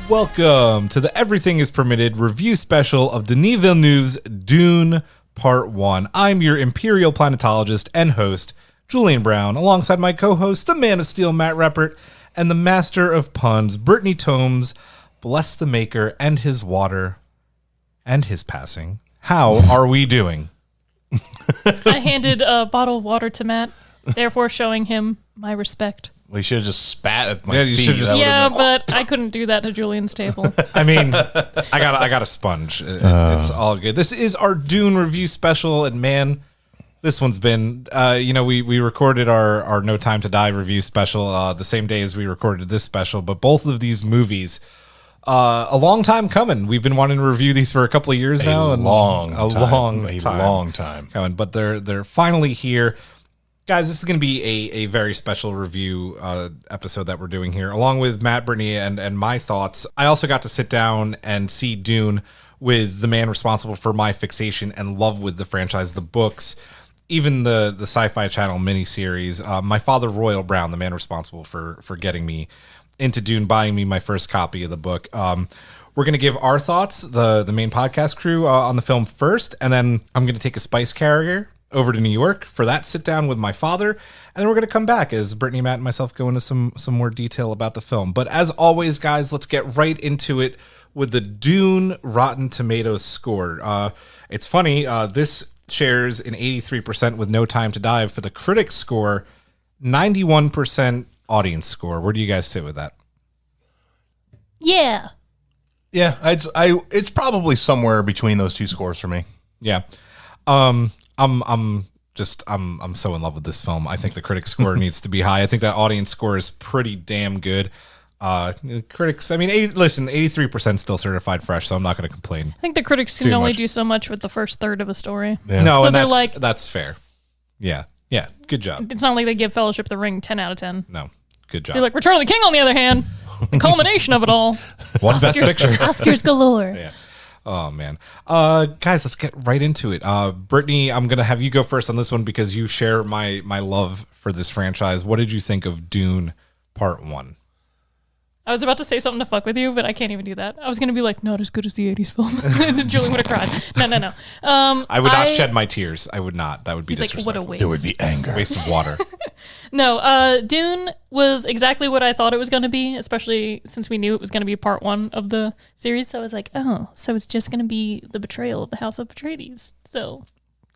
Welcome to the Everything is Permitted review special of Denis Villeneuve's Dune Part 1. I'm your Imperial Planetologist and host, Julian Brown, alongside my co-host, the Man of Steel, Matt Reppert, and the Master of Puns, Brittany Tomes. Bless the Maker and his water and his passing. How are we doing? I handed a bottle of water to Matt, therefore showing him my respect. We should have just spat at my you feet. should just- Yeah, but I couldn't do that to Julian's table. I mean, I got a sponge. It's all good. This is our Dune review special, and man, this one's been, we recorded our No Time to Die review special the same day as we recorded this special, but both of these movies, a long time coming. We've been wanting to review these for a couple of years now. A long time coming, but they're finally here. Guys, this is going to be a very special review episode that we're doing here, along with Matt, Brittany, and my thoughts. I also got to sit down and see Dune with the man responsible for my fixation and love with the franchise, the books, even the Sci-Fi Channel miniseries. My father, Royal Brown, the man responsible for getting me into Dune, buying me my first copy of the book. We're going to give our thoughts, the main podcast crew, on the film first, and then I'm going to take a spice carrier over to New York for that sit down with my father, and then we're going to come back as Brittany, Matt, and myself go into some more detail about the film. But as always, guys, let's get right into it with the Dune Rotten Tomatoes score. It's funny, this shares an 83% with No Time to Die. For the critics score, 91% audience score. Where do you guys sit with that? Yeah. Yeah, it's probably somewhere between those two scores for me. Yeah. I'm so in love with this film. I think the critic score needs to be high. I think that audience score is pretty damn good. Critics, I mean, 83% still certified fresh, so I'm not going to complain. I think the critics can only do so much with the first third of a story. Yeah. No, So and they're that's fair. Yeah, good job. It's not like they give Fellowship of the Ring 10 out of 10. No, good job. They're like, Return of the King, on the other hand, the culmination of it all. One best picture. Oscars galore. Yeah. Oh, man. Guys, let's get right into it. Brittany, I'm going to have you go first on this one because you share my love for this franchise. What did you think of Dune Part 1? I was about to say something to fuck with you, but I can't even do that. I was going to be like, not as good as the 80s film. And Julian would have cried. No. I would not shed my tears. I would not. That would be He's like, disrespectful. what a waste. There would be anger. Waste of water. No, Dune was exactly what I thought it was going to be, especially since we knew it was going to be part one of the series. So I was like, oh, so it's just going to be the betrayal of the House of Atreides. So,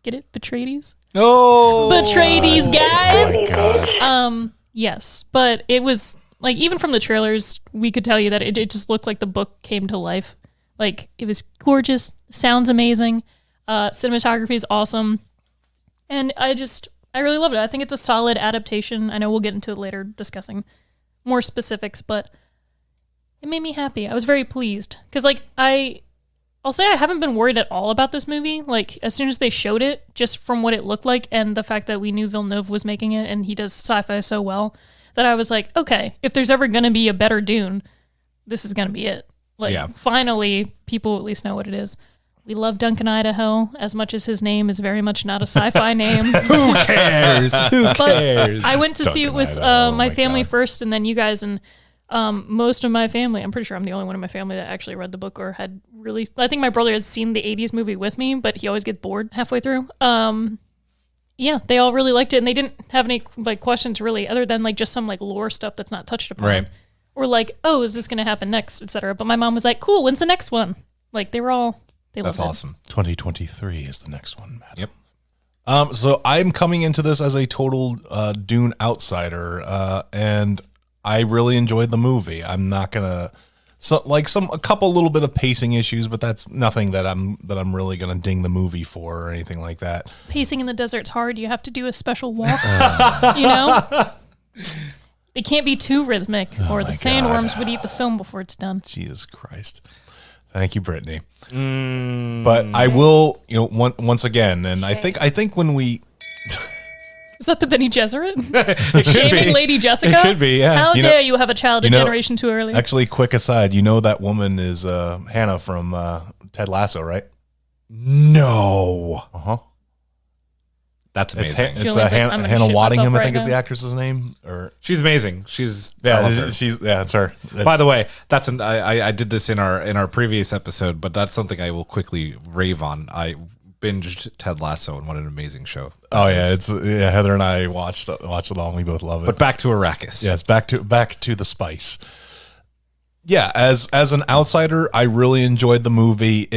get it? Atreides? Oh! Atreides, guys! Oh my God. Yes, but it was, like, even from the trailers, we could tell you that it just looked like the book came to life. Like, it was gorgeous, sounds amazing, cinematography is awesome, and I really love it. I think it's a solid adaptation. I know we'll get into it later discussing more specifics, but it made me happy. I was very pleased. Because, like, I'll say I haven't been worried at all about this movie. Like, as soon as they showed it, just from what it looked like and the fact that we knew Villeneuve was making it and he does sci-fi so well, that I was like, okay, if there's ever going to be a better Dune, this is going to be it. Like, Finally, people at least know what it is. We love Duncan Idaho as much as his name is very much not a sci-fi name. Who cares? Who cares? I went to see it with my family first and then you guys, and most of my family, I'm pretty sure I'm the only one in my family that actually read the book or had really, I think my brother had seen the 80s movie with me, but he always gets bored halfway through. Yeah, they all really liked it and they didn't have any like questions really other than like just some like lore stuff that's not touched upon. Right. Or like, oh, is this going to happen next, etc. But my mom was like, cool, when's the next one? Like they were all... That's awesome. 2023 is the next one, Matt. Yep. So I'm coming into this as a total Dune outsider, and I really enjoyed the movie. I'm not gonna a couple little bit of pacing issues, but that's nothing that I'm really gonna ding the movie for or anything like that. Pacing in the desert's hard. You have to do a special walk. You know, it can't be too rhythmic, or the sandworms would eat the film before it's done. Jesus Christ. Thank you, Brittany. But I will, once again, and I think when we... Is that the Bene Gesserit? Shaming Lady Jessica? It could be, yeah. How dare you have a child a generation too early? Actually, quick aside, that woman is Hannah from Ted Lasso, right? No. Uh-huh. That's amazing. It's Julian's like, I'm gonna Hannah shit Waddingham, myself I right think is now. the actress's name. Or She's amazing. She's it's her. By the way, I did this in our previous episode, but that's something I will quickly rave on. I binged Ted Lasso, and what an amazing show. Heather and I watched it all, and we both love it. But back to Arrakis. Yes, back to the spice. Yeah, as an outsider, I really enjoyed the movie.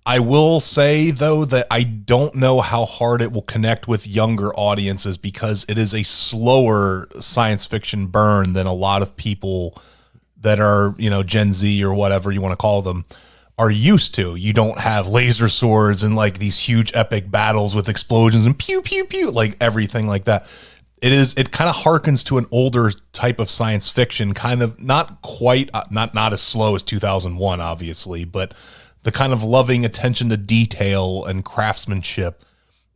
I will say, though, that I don't know how hard it will connect with younger audiences because it is a slower science fiction burn than a lot of people that are, Gen Z or whatever you want to call them are used to. You don't have laser swords and like these huge epic battles with explosions and pew, pew, pew, like everything like that. It kind of harkens to an older type of science fiction, kind of not quite, not as slow as 2001, obviously, but the kind of loving attention to detail and craftsmanship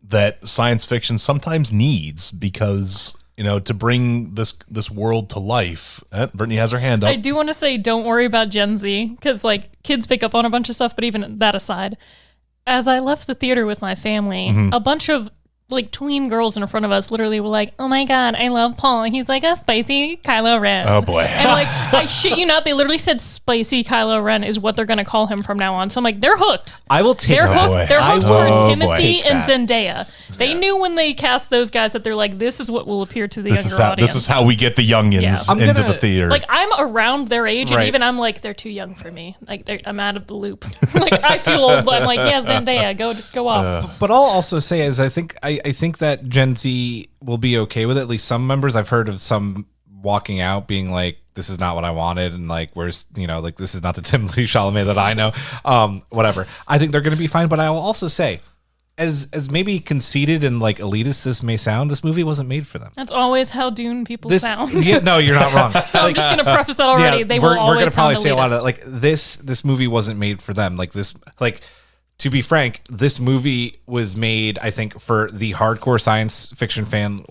that science fiction sometimes needs because, to bring this world to life. Brittany has her hand up. I do want to say, don't worry about Gen Z, because kids pick up on a bunch of stuff, but even that aside, as I left the theater with my family, a bunch of tween girls in front of us literally were like, "Oh my god, I love Paul. He's like a spicy Kylo Ren." Oh boy. And I shit you not, they literally said spicy Kylo Ren is what they're gonna call him from now on. So I'm like, they're hooked. I will take They're that. hooked. They're hooked for Timothy and That. Zendaya. They knew when they cast those guys that they're like, this is what will appear to the younger audience. This is how we get the youngins into the theater. I'm around their age, and even I'm like, they're too young for me. I'm out of the loop. I feel old. I'm like, yeah, Zendaya, go off. But I'll also say is I think that Gen Z will be okay with it. At least some members. I've heard of some walking out being like, this is not what I wanted, and where's this is not the Timothy Chalamet that I know. Whatever. I think they're going to be fine. But I will also say, as maybe conceited and elitist this may sound, this movie wasn't made for them. That's always how Dune people sound. Yeah, no, you're not wrong. So I'm just going to preface that already. They will always we're gonna probably sound say a lot of elitist. this movie wasn't made for them. To be frank, this movie was made, I think, for the hardcore science fiction fan,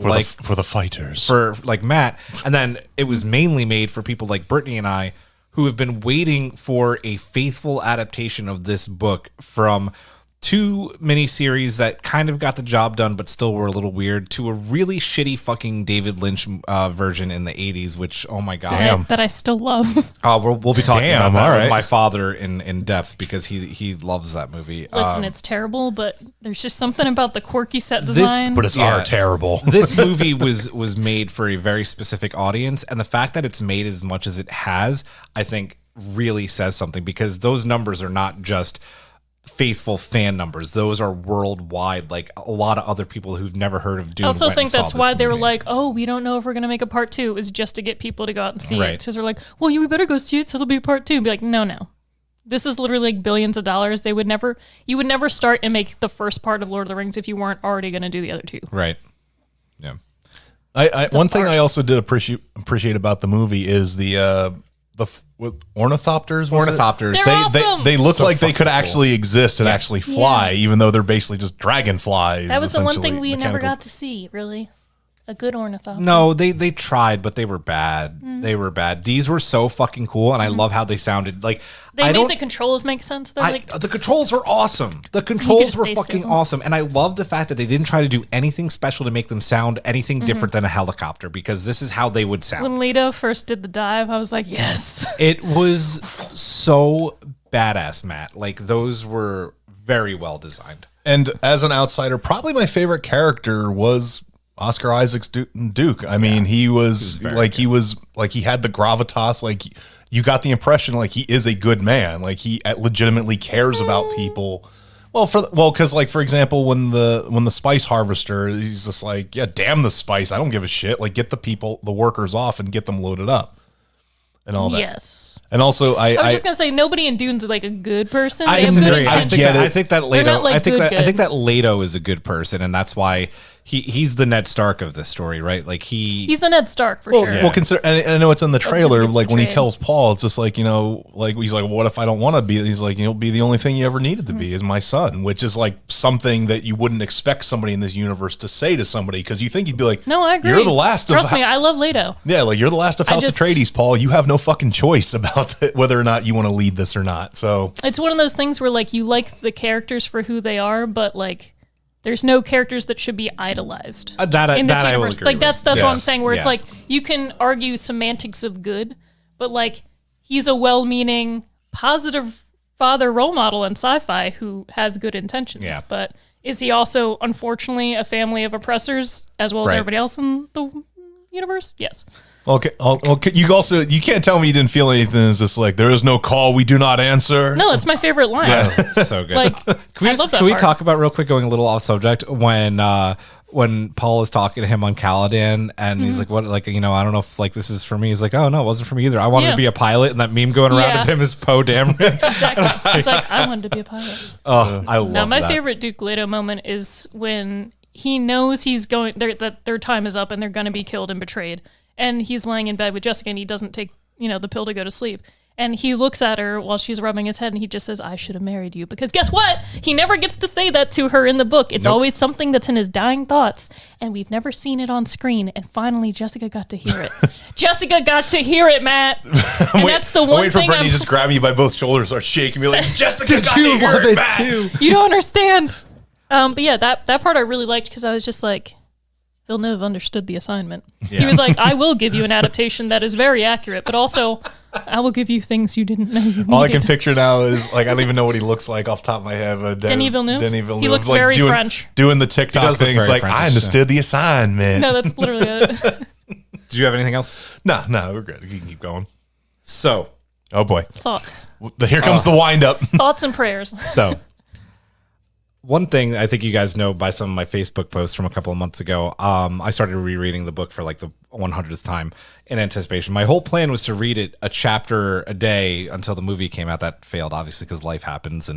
for the fighters, for Matt, and then it was mainly made for people like Brittany and I, who have been waiting for a faithful adaptation of this book from two miniseries that kind of got the job done but still were a little weird, to a really shitty fucking David Lynch version in the 80s, which, oh my god. That I still love. We'll be talking about that all with right. my father in depth because he loves that movie. Listen, it's terrible, but there's just something about the quirky set design. but it's terrible. This movie was made for a very specific audience, and the fact that it's made as much as it has, I think, really says something, because those numbers are not just faithful fan numbers. Those are worldwide. A lot of other people who've never heard of Dune. I also think that's why they were movie. like, oh, we don't know if we're going to make a part 2. It was just to get people to go out and see it. Right. Because they're like, well, we better go see it, so there'll be a part 2. And be like, no. This is literally billions of dollars. You would never start and make the first part of Lord of the Rings if you weren't already going to do the other 2. Right. Yeah. One thing I also did appreciate about the movie is the ornithopters. Ornithopters. They're awesome. They look So like they could fucking actually exist and actually fly, even though they're basically just dragonflies. That was the one essentially, thing we never mechanical. got to see, really. A good ornithopter. No, they tried, but they were bad. They were bad. These were so fucking cool, and I love how they sounded. They made the controls make sense. They're the controls are awesome. The controls were stay fucking still. awesome, and I love the fact that they didn't try to do anything special to make them sound anything different than a helicopter, because this is how they would sound. When Leto first did the dive, I was like, yes. It was so badass, Matt. Those were very well designed. And as an outsider, probably my favorite character was Oscar Isaac's Duke. I mean, he was he had the gravitas. You got the impression he is a good man. He legitimately cares about people. Because for example, when the spice harvester, he's just like, yeah, damn the spice, I don't give a shit. Get the workers off and get them loaded up, and all that. Yes. And also, I was just gonna say, nobody in Dune's a good person. I They have good disagree. intentions. I think that They're Leto. not, I think good. that Leto is a good person, and that's why he's the Ned Stark of this story, right? He's the Ned Stark for sure. Well, consider, and I know it's in the trailer. gets When he betrayed. tells Paul, it's just he's like, what if I don't want to be? He's like, you'll be the only thing you ever needed to be is my son, which is something that you wouldn't expect somebody in this universe to say to somebody, because you think you'd be like, No, I agree. You're the last. Trust me, I love Leto. Yeah, you're the last of House Atreides, Paul. You have no fucking choice about whether or not you want to lead this or not. So It's one of those things where you like the characters for who they are, but there's no characters that should be idolized in this universe. Like that's what I'm saying. Where it's Yeah. like you can argue semantics of good, but like he's a well-meaning, positive father role model in sci-fi who has good intentions. Yeah. But is he also, unfortunately, a family of oppressors as well as Right. everybody else in the universe? Yes. Okay. You can't tell me you didn't feel anything. It's just like there is no call, we do not answer. No, it's my favorite line. It's so good. Like, Can we talk about real quick, going a little off subject, when Paul is talking to him on Caladan and he's like, what, like, I don't know if like this is for me. He's like, oh no, it wasn't for me either. I wanted to be a pilot, and that meme going around of him is Poe Dameron. Exactly. It's like, I wanted to be a pilot. Oh, I love that. Now, my favorite Duke Leto moment is when he knows that their time is up and they're going to be killed and betrayed. And he's laying in bed with Jessica and he doesn't take, the pill to go to sleep. And he looks at her while she's rubbing his head and he just says, I should have married you. Because guess what? He never gets to say that to her in the book. It's always something that's in his dying thoughts. And we've never seen it on screen. And finally, Jessica got to hear it. Jessica got to hear it, Matt. And that's the one wait for thing Brittany to just grab you by both shoulders, start shaking me like, Jessica got to You hear love it, it Matt. too. You don't understand. But yeah, that part I really liked because I was just like, Villeneuve understood the assignment. Yeah. He was like, I will give you an adaptation that is very accurate, but also I will give you things you didn't know you needed. All I can picture now is like I don't even know what he looks like off the top of my head. But Denis Villeneuve? Denis Villeneuve. He looks like very French. Doing the He TikTok does look thing. It's very like French, I understood the assignment. No, that's literally it. Did you have anything else? No, we're good. You can keep going. So, Oh boy, Thoughts. here comes the wind up. Thoughts and prayers. So, one thing I think you guys know by some of my Facebook posts from a couple of months ago, I started rereading the book for like the 100th time in anticipation. My whole plan was to read it a chapter a day until the movie came out. That failed, obviously, because life happens.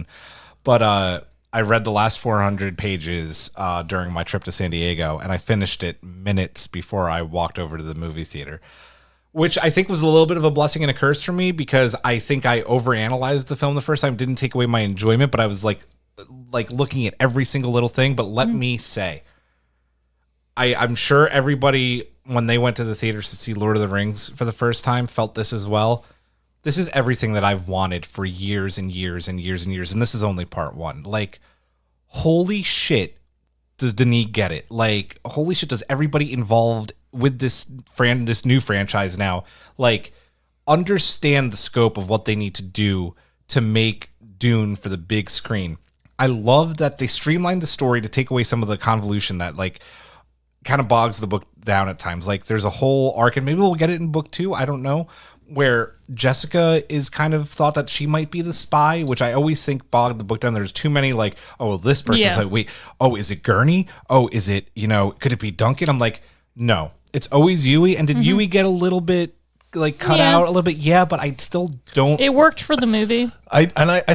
But I read the last 400 pages during my trip to San Diego, and I finished it minutes before I walked over to the movie theater, which I think was a little bit of a blessing and a curse for me because I think I overanalyzed the film the first time. Didn't take away my enjoyment, but I was like looking at every single little thing. But let me say, I'm sure everybody, when they went to the theaters to see Lord of the Rings for the first time, felt this as well. This is everything that I've wanted for years and years and years and years. And this is only part one. Like, holy shit, does Denis get it? Like, holy shit, does everybody involved with this new franchise now, like, understand the scope of what they need to do to make Dune for the big screen? I love that they streamlined the story to take away some of the convolution that, like, kind of bogs the book down at times. Like, there's a whole arc, and maybe we'll get it in book 2, I don't know, where Jessica is kind of thought that she might be the spy, which I always think bogged the book down. There's too many, like, oh, well, this person's like, wait, oh, is it Gurney? Oh, is it, could it be Duncan? I'm like, no, it's always Yui. And did Yui get a little bit, like, cut out a little bit? Yeah, but I still don't. It worked for the movie. I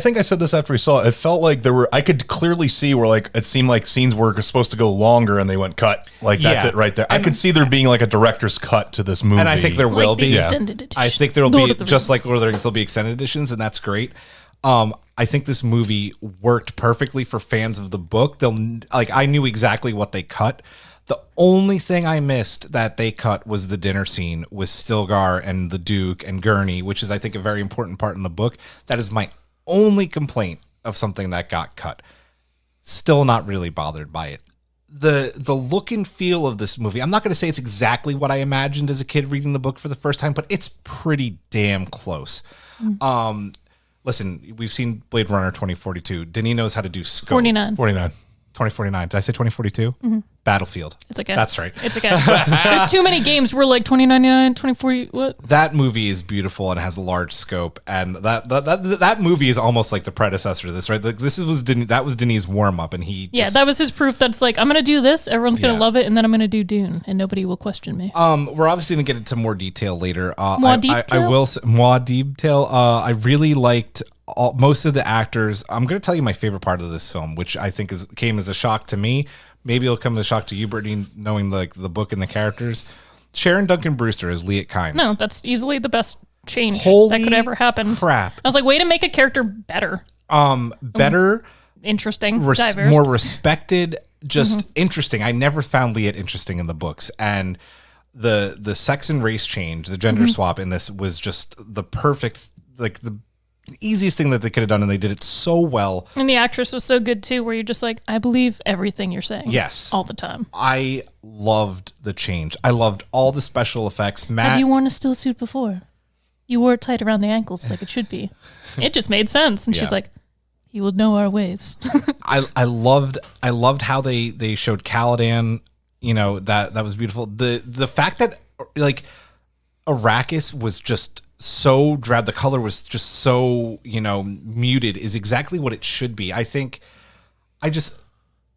think I said this after we saw it. It felt like I could clearly see where, like, it seemed like scenes were supposed to go longer and they went cut. Like, that's it right there. I could see there being like a director's cut to this movie. And I think there will Like the be. extended edition. I think there'll Lord be, of the just Rings. like Lord of the Rings, there'll be extended editions, and that's great. I think this movie worked perfectly for fans of the book. I knew exactly what they cut. The only thing I missed that they cut was the dinner scene with Stilgar and the Duke and Gurney, which is, I think, a very important part in the book. That is my only complaint of something that got cut. Still not really bothered by it. The look and feel of this movie, I'm not going to say it's exactly what I imagined as a kid reading the book for the first time, but it's pretty damn close. Listen, we've seen Blade Runner 2042. Denis knows how to do scope. 49. 2049. Did I say 2042? Battlefield. It's okay. That's right. It's okay. There's too many games where, like, 2099, 2040, what? That movie is beautiful and has a large scope, and that movie is almost like the predecessor to this, right? Like, that was Denis' warm up, and he That was his proof that's like, I'm gonna do this, everyone's gonna love it, and then I'm gonna do Dune, and nobody will question me. We're obviously gonna get into more detail later. More detail? I will say more detail. I really liked most of the actors. I'm gonna tell you my favorite part of this film, which I think came as a shock to me. Maybe it'll come as a shock to you, Brittany, knowing the book and the characters. Sharon Duncan Brewster as Liet Kynes. No, that's easily the best change Holy that could ever happen. crap. I was like, way to make a character better. Better, Interesting, diverse. more respected, just interesting. I never found Liet interesting in the books, and the sex and race change, the gender swap in this was just the perfect, like easiest thing that they could have done, and they did it so well. And the actress was so good too, where you're just like, I believe everything you're saying. Yes. All the time. I loved the change. I loved all the special effects. Matt, have you worn a still suit before? You wore it tight around the ankles like it should be. It just made sense. And she's like, he will know our ways. I loved how they showed Caladan. You know, that was beautiful. The fact that like Arrakis was just so drab, the color was just so, you know, muted, is exactly what it should be. I think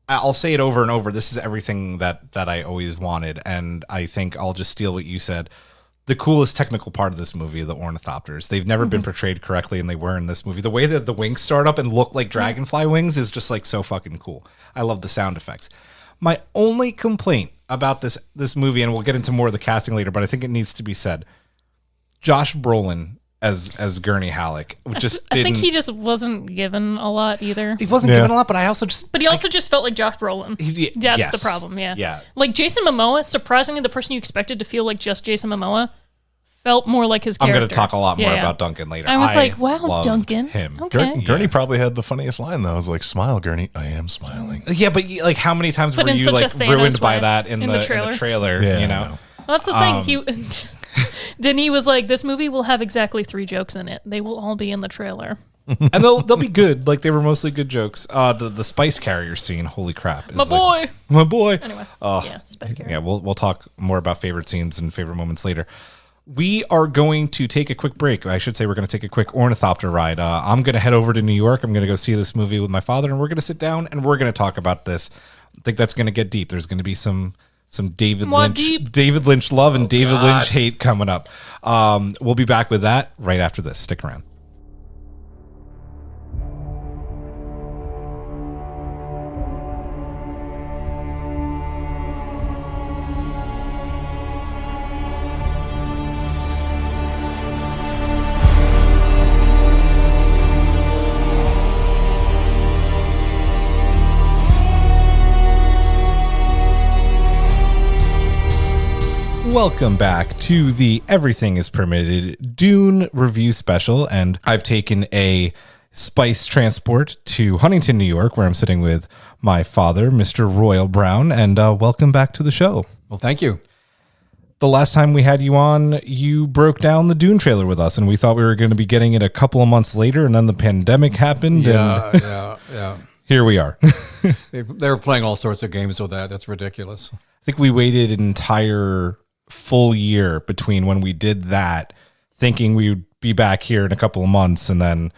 I'll say it over and over. This is everything that I always wanted. And I think I'll just steal what you said. The coolest technical part of this movie, the ornithopters. They've never been portrayed correctly, and they were in this movie. The way that the wings start up and look like dragonfly wings is just like so fucking cool. I love the sound effects. My only complaint about this movie, and we'll get into more of the casting later, but I think it needs to be said, Josh Brolin as Gurney Halleck just didn't. I think he just wasn't given a lot either. He wasn't given a lot, but I also just. But he also just felt like Josh Brolin. That's the problem. Yeah. Yeah. Like Jason Momoa, surprisingly, the person you expected to feel like just Jason Momoa felt more like his character. I'm going to talk a lot more about Duncan later. I was like, wow, Duncan. Him. Okay. Gurney probably had the funniest line though. I was like, "Smile, Gurney. I am smiling." Yeah, but like, how many times were you like ruined by that in the trailer? Yeah, you know. Well, that's the thing. Denis was like, this movie will have exactly 3 jokes in it. They will all be in the trailer. And they'll be good. Like, they were mostly good jokes. The spice carrier scene, holy crap. My boy. Anyway. Spice carrier. Yeah, we'll talk more about favorite scenes and favorite moments later. We are going to take a quick break. I should say we're going to take a quick ornithopter ride. I'm going to head over to New York. I'm going to go see this movie with my father, and we're going to sit down and we're going to talk about this. I think that's going to get deep. There's going to be some David Lynch love and David Lynch hate coming up. We'll be back with that right after this. Stick around. Welcome back to the Everything is Permitted Dune review special, and I've taken a spice transport to Huntington, New York, where I'm sitting with my father, Mr. Royal Brown, and welcome back to the show. Well, thank you. The last time we had you on, you broke down the Dune trailer with us, and we thought we were going to be getting it a couple of months later, and then the pandemic happened. Yeah. Here we are. They were playing all sorts of games with that. That's ridiculous. I think we waited an entire full year between when we did that, thinking we would be back here in a couple of months, and then,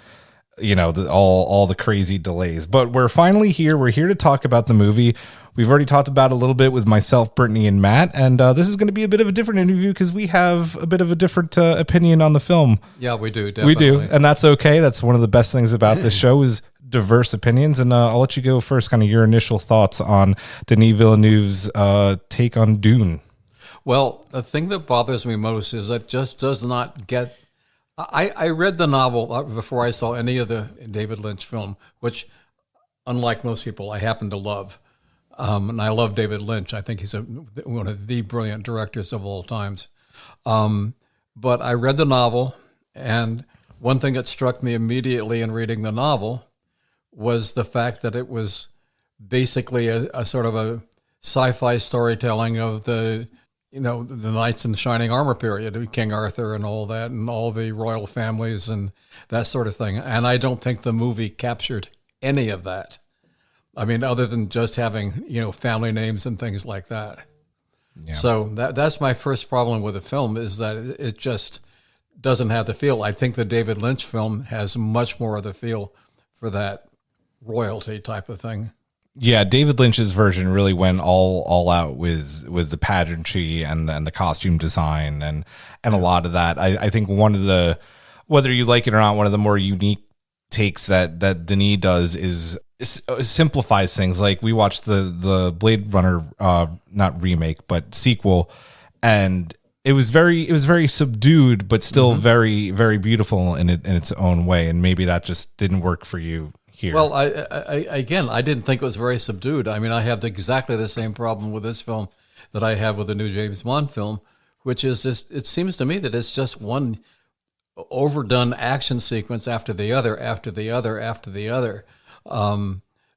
you know, all the crazy delays. But we're finally here. We're here to talk about the movie. We've already talked about it a little bit with myself, Brittany, and Matt, and this is going to be a bit of a different interview because we have a bit of a different opinion on the film. Yeah, we do. Definitely. We do, and that's okay. That's one of the best things about this show is diverse opinions. And I'll let you go first, kind of your initial thoughts on Denis Villeneuve's take on Dune. Well, the thing that bothers me most is that just does not get. I read the novel before I saw any of the David Lynch film, which, unlike most people, I happen to love. And I love David Lynch. I think he's one of the brilliant directors of all times. But I read the novel, and one thing that struck me immediately in reading the novel was the fact that it was basically a sort of a sci-fi storytelling of the knights in the shining armor period, King Arthur and all that, and all the royal families and that sort of thing. And I don't think the movie captured any of that. I mean, other than just having, family names and things like that. Yeah. So that's my first problem with the film, is that it just doesn't have the feel. I think the David Lynch film has much more of the feel for that royalty type of thing. Yeah, David Lynch's version really went all out with the pageantry and the costume design and a lot of that. I think one of the, whether you like it or not, one of the more unique takes that Denis does is simplifies things. Like, we watched the Blade Runner not remake but sequel, and it was very subdued but still very, very beautiful in its own way, and maybe that just didn't work for you here. Well, I didn't think it was very subdued. I mean, I have exactly the same problem with this film that I have with the new James Bond film, which is just, it seems to me that it's just one overdone action sequence after the other,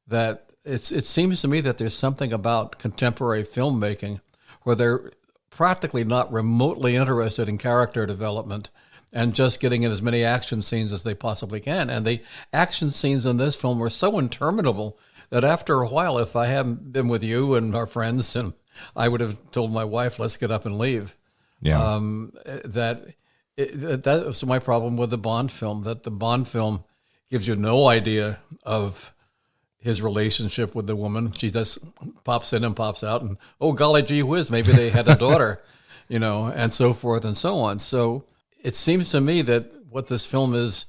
that it seems to me that there's something about contemporary filmmaking where they're practically not remotely interested in character development and just getting in as many action scenes as they possibly can. And the action scenes in this film were so interminable that after a while, if I hadn't been with you and our friends, and I would have told my wife, let's get up and leave. Yeah. That was my problem with the Bond film, that the Bond film gives you no idea of his relationship with the woman. She just pops in and pops out, and oh golly gee whiz, maybe they had a daughter, and so forth and so on. So it seems to me that what this film is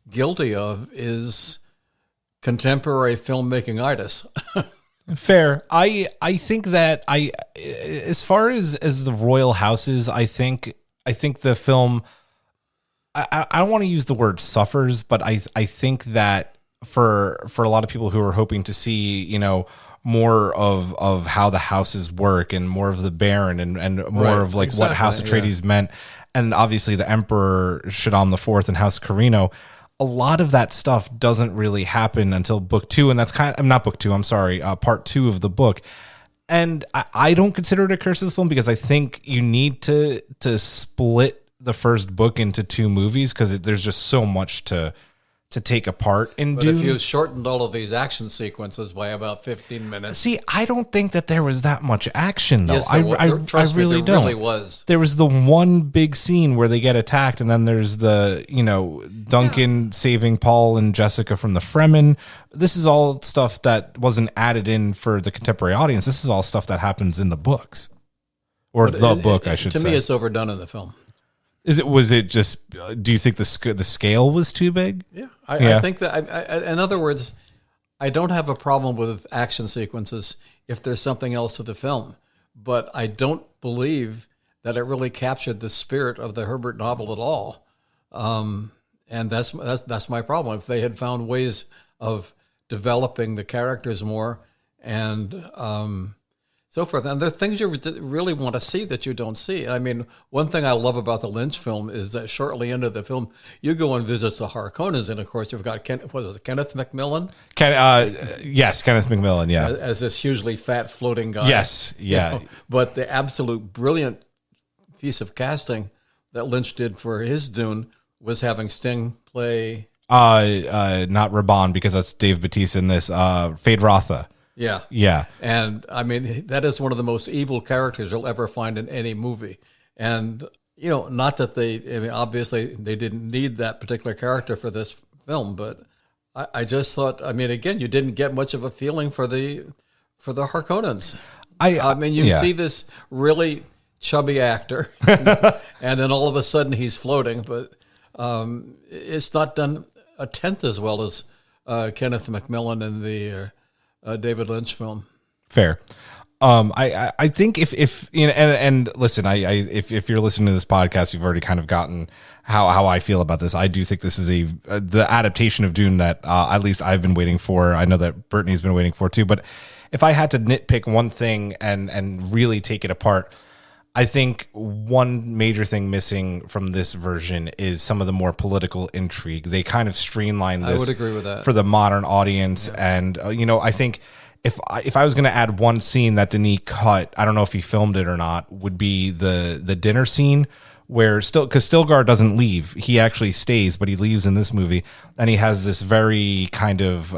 guilty of is contemporary filmmaking-itis. Fair. I think that as far as the royal houses, I think the film, I don't want to use the word suffers, but I think that for a lot of people who are hoping to see, more of how the houses work and more of the Baron and more Right, of like exactly, what House Atreides meant, and obviously the Emperor Shaddam IV and House Carino, a lot of that stuff doesn't really happen until book 2, and that's not book 2. I'm sorry, part 2 of the book. And I don't consider it a curse of the film because I think you need to split the first book into 2 movies because there's just so much to take apart in Dune. But if you shortened all of these action sequences by about 15 minutes. See, I don't think that there was that much action, though. Yes, I trust me, really there don't. really was. There was the one big scene where they get attacked, and then there's the, Duncan saving Paul and Jessica from the Fremen. This is all stuff that wasn't added in for the contemporary audience. This is all stuff that happens in the books. Or But the book, I should say. To me, it's overdone in the film. Was it just, do you think the scale was too big? Yeah. I think that, in other words, I don't have a problem with action sequences if there's something else to the film, but I don't believe that it really captured the spirit of the Herbert novel at all. And that's my problem. If they had found ways of developing the characters more and so forth, and there are things you really want to see that you don't see. I mean, one thing I love about the Lynch film is that shortly into the film, you go and visit the Harkonnens, and of course you've got Kenneth McMillan. Yes, Kenneth McMillan. Yeah, as this hugely fat floating guy. Yes, yeah. But the absolute brilliant piece of casting that Lynch did for his Dune was having Sting play. Not Raban, because that's Dave Bautista in this. Fade Rotha. Yeah. Yeah. And I mean, that is one of the most evil characters you'll ever find in any movie. And, not that obviously they didn't need that particular character for this film, but I just thought, again, you didn't get much of a feeling for the Harkonnens. You see this really chubby actor and then all of a sudden he's floating, but it's not done a tenth as well as Kenneth McMillan in the David Lynch film. Fair. I think if and listen, if you're listening to this podcast, you've already kind of gotten how I feel about this. I do think this is the adaptation of Dune that at least I've been waiting for. I know that Brittany's been waiting for too. But if I had to nitpick one thing and really take it apart, I think one major thing missing from this version is some of the more political intrigue. They kind of streamlined this. I would agree with that. For the modern audience. Yeah. And, I think if I was going to add one scene that Denis cut, I don't know if he filmed it or not, would be the dinner scene where because Stilgar doesn't leave. He actually stays, but he leaves in this movie. And he has this very kind of...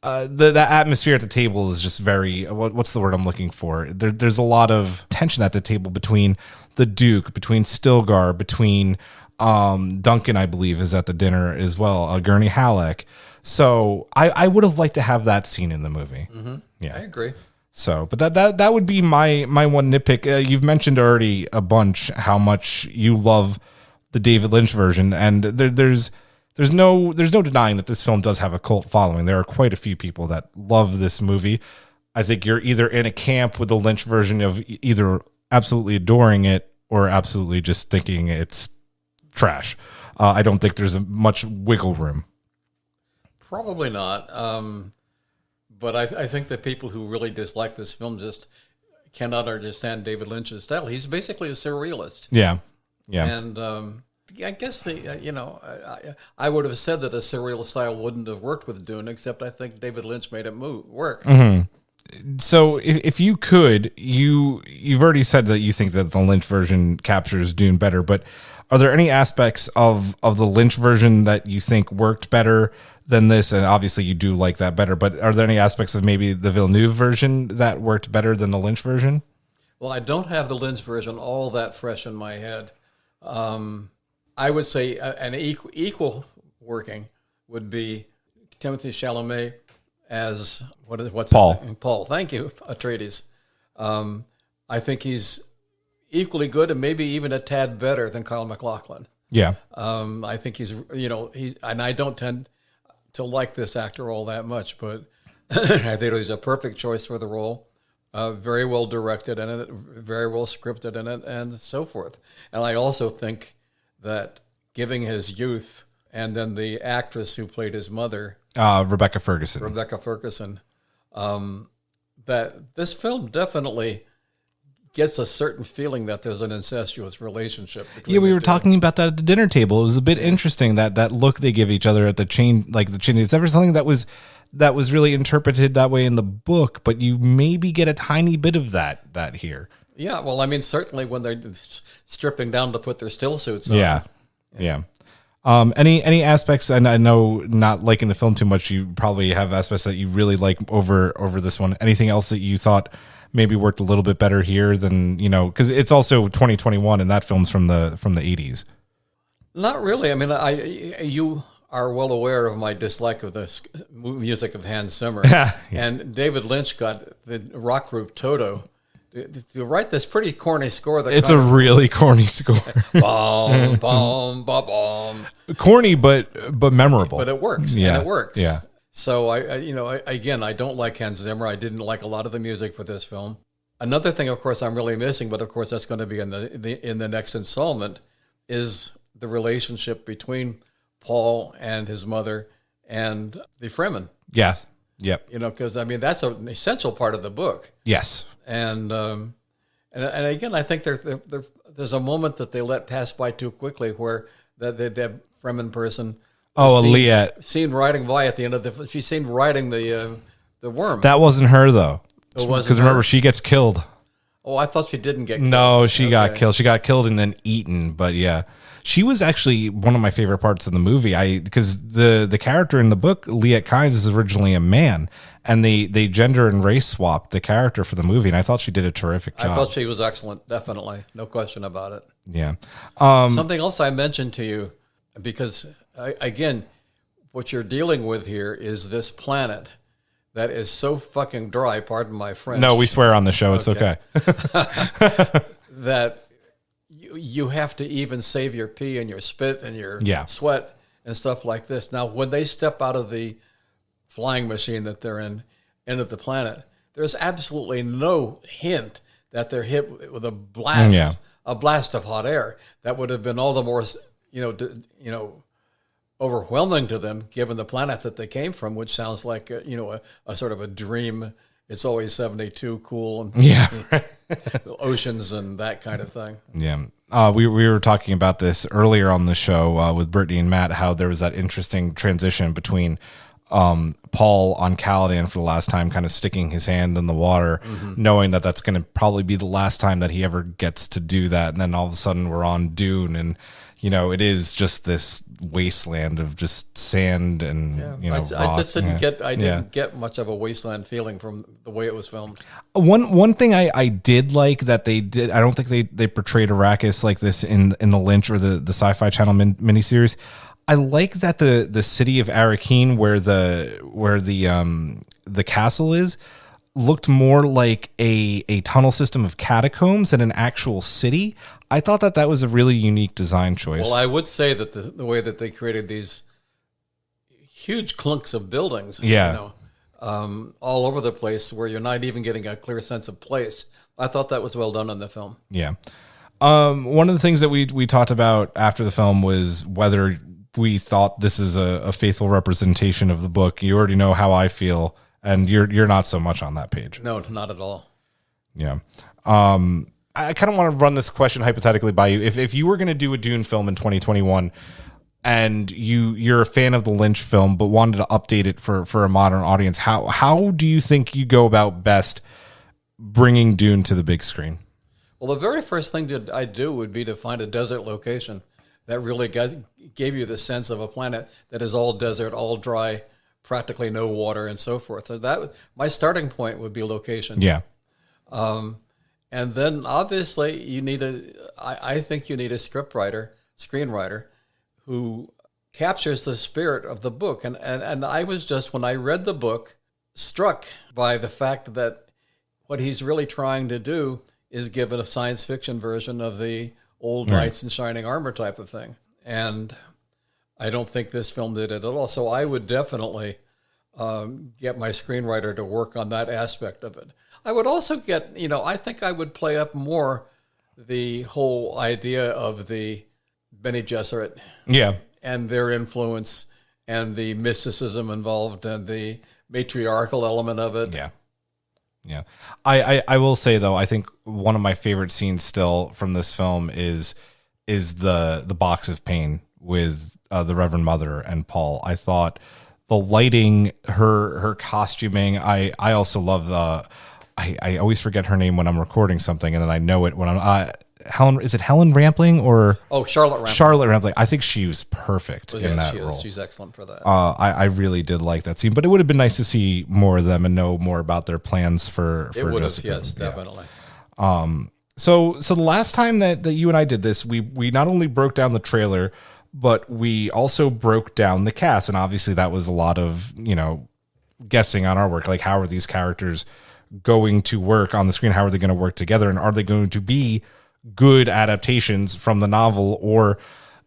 the atmosphere at the table is just very, what's the word I'm looking for? There's a lot of tension at the table between the Duke, between Stilgar, between Duncan, I believe, is at the dinner as well, Gurney Halleck. So I would have liked to have that scene in the movie. Mm-hmm. Yeah, I agree. So, but that would be my one nitpick. You've mentioned already a bunch how much you love the David Lynch version, and there's no denying that this film does have a cult following. There are quite a few people that love this movie. I think you're either in a camp with the Lynch version of either absolutely adoring it or absolutely just thinking it's trash. I don't think there's much wiggle room. Probably not. But I think that people who really dislike this film just cannot understand David Lynch's style. He's basically a surrealist. Yeah. And I guess I would have said that a serial style wouldn't have worked with Dune, except I think David Lynch made it work. So if you could, you've already said that you think that the Lynch version captures Dune better, but are there any aspects of the Lynch version that you think worked better than this? And obviously you do like that better, but are there any aspects of maybe the Villeneuve version that worked better than the Lynch version? Well, I don't have the Lynch version all that fresh in my head. I would say an equal working would be Timothée Chalamet as what's Paul. His name? Paul. Thank you, Atreides. I think he's equally good and maybe even a tad better than Kyle MacLachlan. Yeah. I think he's and I don't tend to like this actor all that much, but I think he's a perfect choice for the role. Very well directed in it, very well scripted in it, and so forth. And I also think that giving his youth and then the actress who played his mother, Rebecca Ferguson, that this film definitely gets a certain feeling that there's an incestuous relationship between we the were two. talking about that at the dinner table. It was a bit interesting that look they give each other at the chain, like the chin. It's never something that was really interpreted that way in the book, but you maybe get a tiny bit of that here. Yeah, well, I mean, certainly when they're stripping down to put their still suits on. Yeah. Any aspects, and I know not liking the film too much, you probably have aspects that you really like over this one. Anything else that you thought maybe worked a little bit better here than, because it's also 2021 and that film's from the 80s. Not really. I mean, you are well aware of my dislike of the music of Hans Zimmer. Yeah. And David Lynch got the rock group Toto to write this pretty corny score. It's a really corny score. Bom, bom, bom, bom. Corny, but memorable. But it works. Yeah. And it works. Yeah. So I don't like Hans Zimmer. I didn't like a lot of the music for this film. Another thing, of course, I'm really missing, but of course that's going to be in the next installment, is the relationship between Paul and his mother and the Fremen. Yes. Yep. Because I mean that's an essential part of the book. Yes. And again, I think there's a moment that they let pass by too quickly where that Fremen person. Liette. Seen riding by at the end of she's seen riding the worm. That wasn't her though. It wasn't because remember she gets killed. Oh, I thought she didn't get killed. No, she got killed. She got killed and then eaten. But yeah, she was actually one of my favorite parts of the movie. Because the character in the book, Liette Kynes, is originally a man, and they gender and race swapped the character for the movie, and I thought she did a terrific job. I thought she was excellent, definitely, no question about it. Yeah. Something else I mentioned to you, because again, what you're dealing with here is this planet that is so fucking dry. Pardon my French. No, we swear on the show. It's okay. That you have to even save your pee and your spit and your sweat and stuff like this. Now, when they step out of the flying machine that they're in, into the planet, there's absolutely no hint that they're hit with a blast of hot air. That would have been all the more, overwhelming to them, given the planet that they came from, which sounds like a sort of a dream. It's always 72, cool, and oceans and that kind of thing. Yeah. We were talking about this earlier on the show with Brittany and Matt, how there was that interesting transition between Paul on Caladan for the last time, kind of sticking his hand in the water, knowing that that's going to probably be the last time that he ever gets to do that. And then all of a sudden we're on Dune, and it is just this wasteland of just sand and I just didn't get much of a wasteland feeling from the way it was filmed. One thing I did like that they did, I don't think they portrayed Arrakis like this in the Lynch or the Sci-Fi Channel miniseries. I like that the city of Arrakeen, where the castle is, looked more like a tunnel system of catacombs than an actual city. I thought that was a really unique design choice. Well, I would say that the way that they created these huge clunks of buildings, all over the place, where you're not even getting a clear sense of place, I thought that was well done in the film. Yeah. One of the things that we talked about after the film was whether we thought this is a faithful representation of the book. You already know how I feel, and you're not so much on that page. No, not at all. Yeah. I kind of want to run this question hypothetically by you. If you were going to do a Dune film in 2021 and you're a fan of the Lynch film but wanted to update it for a modern audience, how do you think you go about best bringing Dune to the big screen? Well, the very first thing that I'd do would be to find a desert location that really gave you the sense of a planet that is all desert, all dry, practically no water, and so forth. So that my starting point would be location. Yeah. And then obviously you need I think you need a screenwriter who captures the spirit of the book. And I was just, when I read the book, struck by the fact that what he's really trying to do is give it a science fiction version of the old knights in shining armor type of thing. And I don't think this film did it at all. So I would definitely get my screenwriter to work on that aspect of it. I would also get, I think I would play up more the whole idea of the Bene Gesserit. Yeah. And their influence and the mysticism involved and the matriarchal element of it. Yeah. Yeah. I will say, though, I think one of my favorite scenes still from this film is the box of pain with the Reverend Mother and Paul. I thought the lighting, her costuming, I also love I always forget her name when I'm recording something, and then I know it when I'm Helen. Is it Helen Rampling or Charlotte Rampling? Charlotte Rampling. I think she was perfect in that role. She's excellent for that. I really did like that scene, but it would have been nice to see more of them and know more about their plans for it would have, Jessica. yes, definitely. So the last time that you and I did this, we not only broke down the trailer, but we also broke down the cast, and obviously that was a lot of guessing on our work, like how are these characters going to work on the screen? How are they going to work together? And are they going to be good adaptations from the novel? Or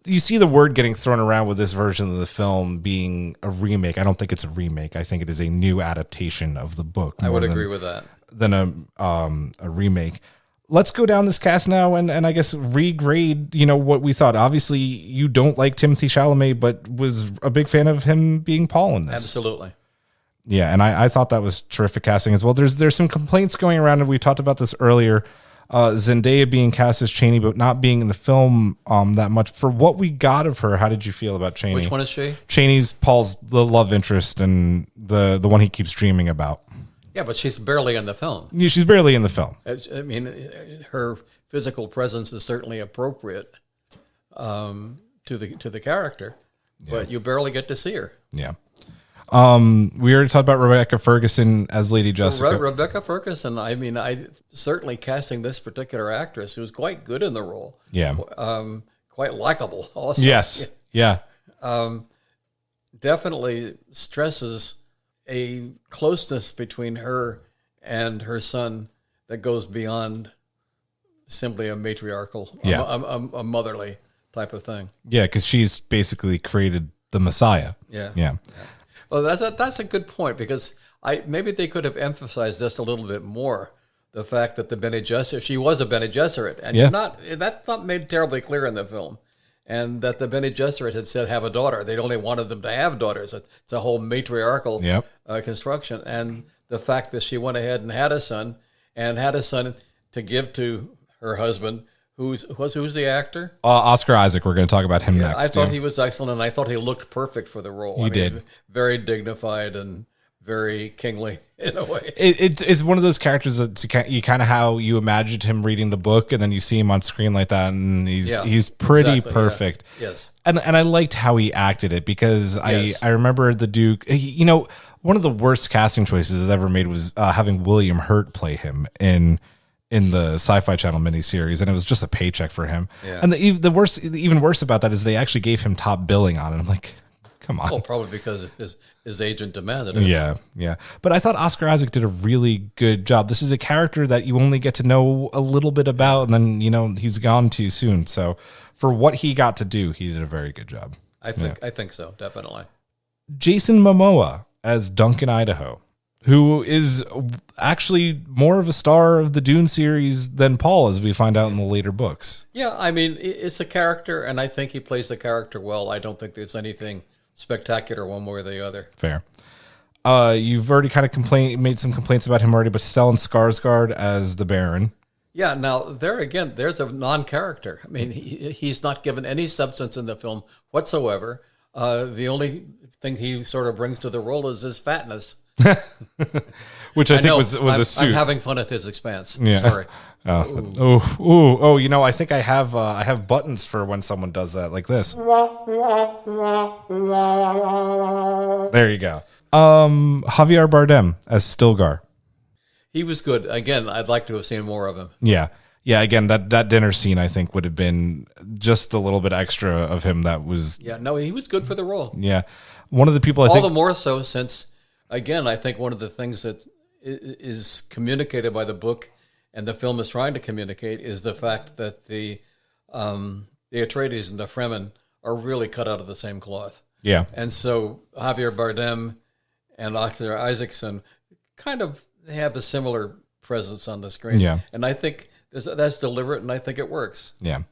you see the word getting thrown around with this version of the film being a remake. I don't think it's a remake. I think it is a new adaptation of the book. I would agree with that. Than a remake. Let's go down this cast now and I guess regrade, what we thought. Obviously, you don't like Timothée Chalamet, but was a big fan of him being Paul in this. Absolutely. Yeah, and I thought that was terrific casting as well. There's some complaints going around, and we talked about this earlier. Zendaya being cast as Chani, but not being in the film that much. For what we got of her, how did you feel about Chani? Which one is she? Chani's Paul's the love interest and the one he keeps dreaming about. Yeah, but she's barely in the film. Yeah, she's barely in the film. I mean, her physical presence is certainly appropriate to the character, but you barely get to see her. Yeah. We already talked about Rebecca Ferguson as Lady Jessica. Rebecca Ferguson, I mean, I certainly casting this particular actress who was quite good in the role. Yeah. Quite likable also. Yes. Yeah. Definitely stresses a closeness between her and her son that goes beyond simply a matriarchal, a motherly type of thing. Yeah, because she's basically created the Messiah. Yeah. Well, that's a good point, because maybe they could have emphasized this a little bit more. The fact that the Bene Gesserit, she was a Bene Gesserit, and that's not made terribly clear in the film. And that the Bene Gesserit had said have a daughter. They'd only wanted them to have daughters. It's a whole matriarchal construction. And the fact that she went ahead and had a son to give to her husband, who's the actor? Oscar Isaac. We're going to talk about him next. I thought he was excellent, and I thought he looked perfect for the role. He did. Very dignified and very kingly in a way. It's one of those characters that you kind of how you imagined him reading the book, and then you see him on screen like that, and he's pretty perfect. Yeah. Yes. And I liked how he acted it, because I remember the Duke. One of the worst casting choices ever made was having William Hurt play him in the Sci-Fi Channel miniseries, and it was just a paycheck for him. Yeah. And even worse about that is they actually gave him top billing on it. I'm like, come on. Well, probably because his agent demanded it. Yeah. But I thought Oscar Isaac did a really good job. This is a character that you only get to know a little bit about, and then he's gone too soon. So for what he got to do, he did a very good job. I think so, definitely. Jason Momoa as Duncan Idaho, who is actually more of a star of the Dune series than Paul, as we find out in the later books. Yeah, I mean, it's a character, and I think he plays the character well. I don't think there's anything spectacular one way or the other. Fair. You've already kind of made some complaints about him already, but Stellan Skarsgård as the Baron. Yeah, now there again, there's a non-character. I mean, he's not given any substance in the film whatsoever. The only thing he sort of brings to the role is his fatness. Which I think was a suit. I'm having fun at his expense. Yeah. Sorry. Oh! You know, I think I have buttons for when someone does that, like this. There you go. Javier Bardem as Stilgar. He was good. Again, I'd like to have seen more of him. Yeah. Again, that dinner scene I think would have been just a little bit extra of him. That was. Yeah. No, he was good for the role. Yeah. One of the people All the more so since, again, I think one of the things that is communicated by the book and the film is trying to communicate is the fact that the Atreides and the Fremen are really cut out of the same cloth. Yeah. And so Javier Bardem and Oscar Isaacson kind of have a similar presence on the screen. Yeah. And I think that's deliberate, and I think it works. Yeah.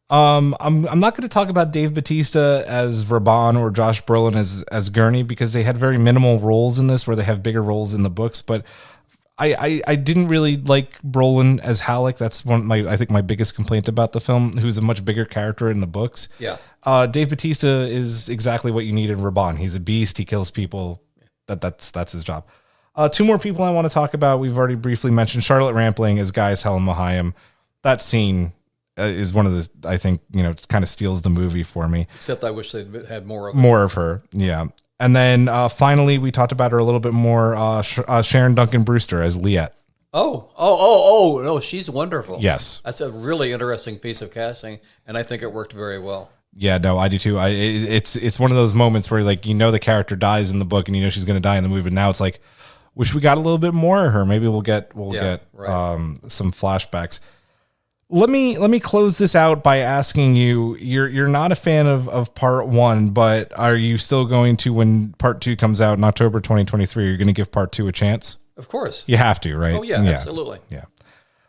I'm not going to talk about Dave Bautista as Raban or Josh Brolin as Gurney because they had very minimal roles in this, where they have bigger roles in the books. But I didn't really like Brolin as Halleck. That's I think my biggest complaint about the film, who's a much bigger character in the books. Yeah. Dave Bautista is exactly what you need in Raban. He's a beast. He kills people. That's his job. Two more people I want to talk about. We've already briefly mentioned Charlotte Rampling as Gaius Helen Mahayim. That scene is one of the, I think, it kind of steals the movie for me. Except I wish they'd had more of her. More of her, yeah. And then finally, we talked about her a little bit more. Sharon Duncan Brewster as Liette. Oh, no, she's wonderful. Yes. That's a really interesting piece of casting, and I think it worked very well. Yeah, no, I do too. It's one of those moments where, like, the character dies in the book and she's going to die in the movie, but now it's like, wish we got a little bit more of her. Maybe we'll get some flashbacks. Let me close this out by asking you, you're not a fan of part one, but are you still going to, when part two comes out in October 2023, you're going to give part two a chance? Of course. You have to, right? Oh, yeah. Absolutely. Yeah.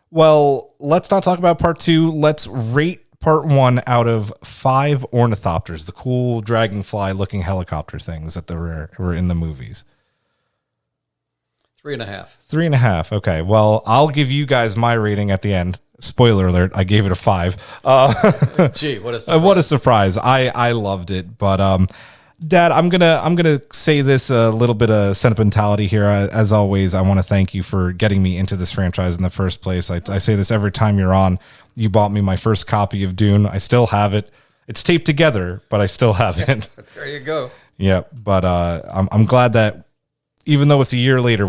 Well, let's not talk about part two. Let's rate part one out of 5 ornithopters, the cool dragonfly looking helicopter things that were in the movies. 3.5. 3.5. Okay. Well, I'll give you guys my rating at the end. Spoiler alert, I gave it a 5. Gee, what a surprise. What a surprise. I loved it. But Dad, I'm gonna say this a little bit of sentimentality here. As always, I want to thank you for getting me into this franchise in the first place. I say this every time you're on. You bought me my first copy of Dune. I still have it. It's taped together, but I still have it. There you go. Yeah, but I'm glad that even though it's a year later,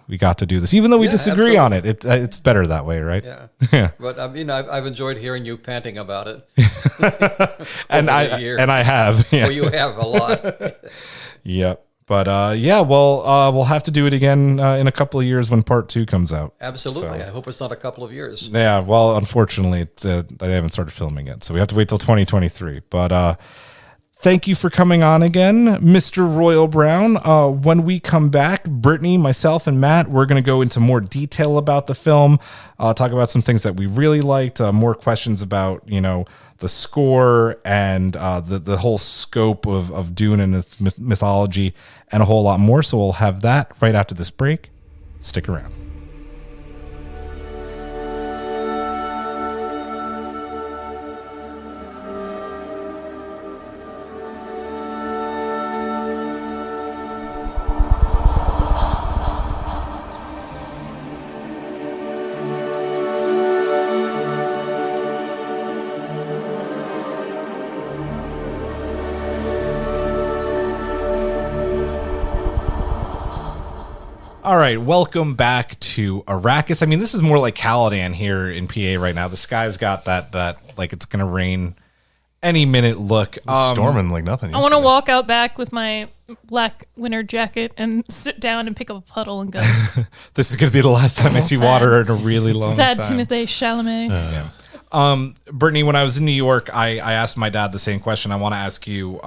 we got to do this. Even though we disagree on it, it's better that way, right? Yeah. Yeah. But I've enjoyed hearing you panting about it. and I have. Yeah. Well, you have a lot. Yeah. But we'll have to do it again in a couple of years when part 2 comes out. Absolutely. So, I hope it's not a couple of years. Yeah. Well, unfortunately, they haven't started filming it, so we have to wait till 2023. But thank you for coming on again, Mr. Royal Brown. When we come back, Brittany, myself, and Matt, we're going to go into more detail about the film, talk about some things that we really liked, more questions about, the score and the whole scope of Dune and its mythology, and a whole lot more. So we'll have that right after this break. Stick around. All right, welcome back to Arrakis. I mean, this is more like Caladan here in PA right now. The sky's got that like it's going to rain any minute look. Storming like nothing. I want to walk out back with my black winter jacket and sit down and pick up a puddle and go. This is going to be the last time I see water in a really long time. Sad Timothée Chalamet. Yeah. Brittany, when I was in New York, I asked my dad the same question. I want to ask you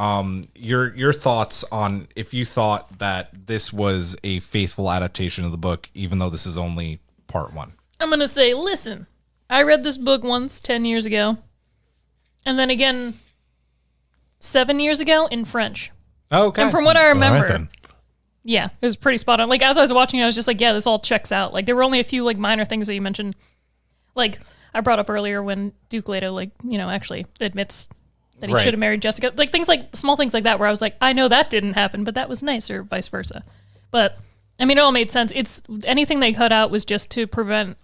your thoughts on if you thought that this was a faithful adaptation of the book, even though this is only part 1. I'm going to say, listen, I read this book once 10 years ago, and then again 7 years ago in French. Okay. And from what I remember, All right, then. yeah, it was pretty spot on. Like, as I was watching it, I was just like, yeah, this all checks out. Like, there were only a few, like, minor things that you mentioned. Like I brought up earlier when Duke Leto, like, actually admits that he Right. should have married Jessica. Like small things like that where I was like, I know that didn't happen, but that was nice, or vice versa. But I mean, it all made sense. It's anything they cut out was just to prevent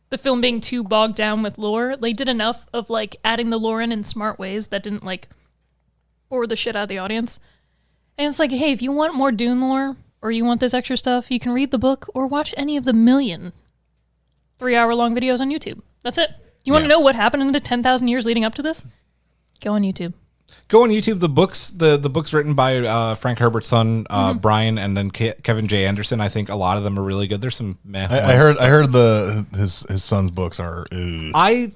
the film being too bogged down with lore. They did enough of like adding the lore in smart ways that didn't like bore the shit out of the audience. And it's like, hey, if you want more Dune lore or you want this extra stuff, you can read the book or watch any of the million 3-hour-long videos on YouTube. That's it. You want to know what happened in the 10,000 years leading up to this? Go on YouTube. Go on YouTube. The books written by Frank Herbert's son Brian, and then Kevin J. Anderson. I think a lot of them are really good. There's some. I heard his son's books are. I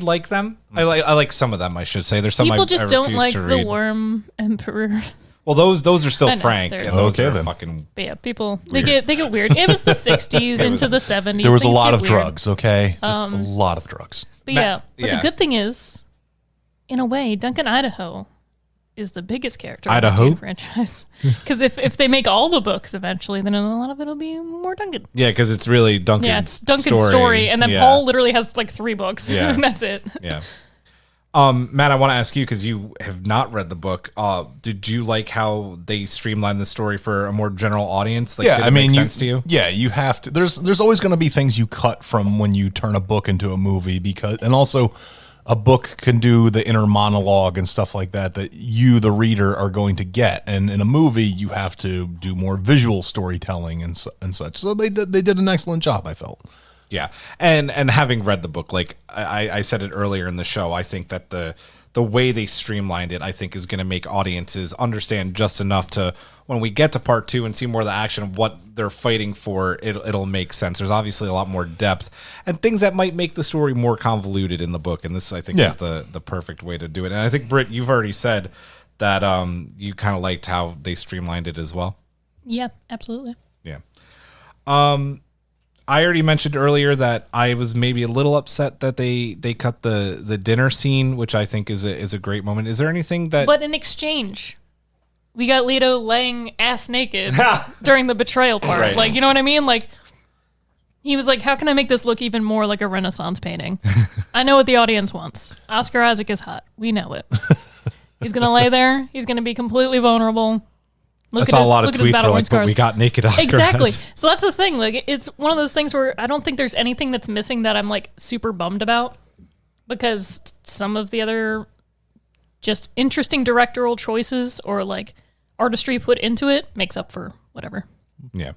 like them. I like some of them. I should say. There's some people I just refuse don't like to the read. Worm Emperor. Well, those are still I know, Frank, they're- and those Okay, are then. fucking. But yeah, people they get weird. It was the 60s into the 70s. There was a Things lot get of weird. drugs. Okay, just a lot of drugs. But yeah, yeah. the good thing is, in a way, Duncan Idaho is the biggest character in Idaho? the Dune franchise. Because if they make all the books eventually, then a lot of it will be more Duncan. Yeah, because it's really Duncan's Yeah, it's Duncan's story, and then Yeah. Paul literally has like 3 books, Yeah. and that's it. Yeah. Matt, I want to ask you, because you have not read the book. Did you like how they streamlined the story for a more general audience? Like, Yeah, did it I mean, make sense to you? Yeah, you have to. There's always going to be things you cut from when you turn a book into a movie, and also a book can do the inner monologue and stuff like that you, the reader, are going to get. And in a movie, you have to do more visual storytelling and such. So they did an excellent job, I felt. Yeah, and having read the book, like I said it earlier in the show, I think that the way they streamlined it, I think, is going to make audiences understand just enough to, when we get to part 2 and see more of the action, what they're fighting for, it'll make sense. There's obviously a lot more depth and things that might make the story more convoluted in the book, and this, I think, is the perfect way to do it. And I think, Britt, you've already said that you kind of liked how they streamlined it as well. Yeah, absolutely. Yeah. I already mentioned earlier that I was maybe a little upset that they cut the dinner scene, which I think is a great moment. Is there anything that? But in exchange, we got Leto laying ass naked during the betrayal part. Right. Like, you know what I mean? Like, he was like, how can I make this look even more like a Renaissance painting? I know what the audience wants. Oscar Isaac is hot. We know it. He's going to lay there. He's going to be completely vulnerable. I saw a lot of tweets were like, but we got naked Oscar. Exactly. Isaac. So that's the thing. Like, it's one of those things where I don't think there's anything that's missing that I'm like super bummed about, because some of the other just interesting directorial choices or like artistry put into it makes up for whatever. Yeah.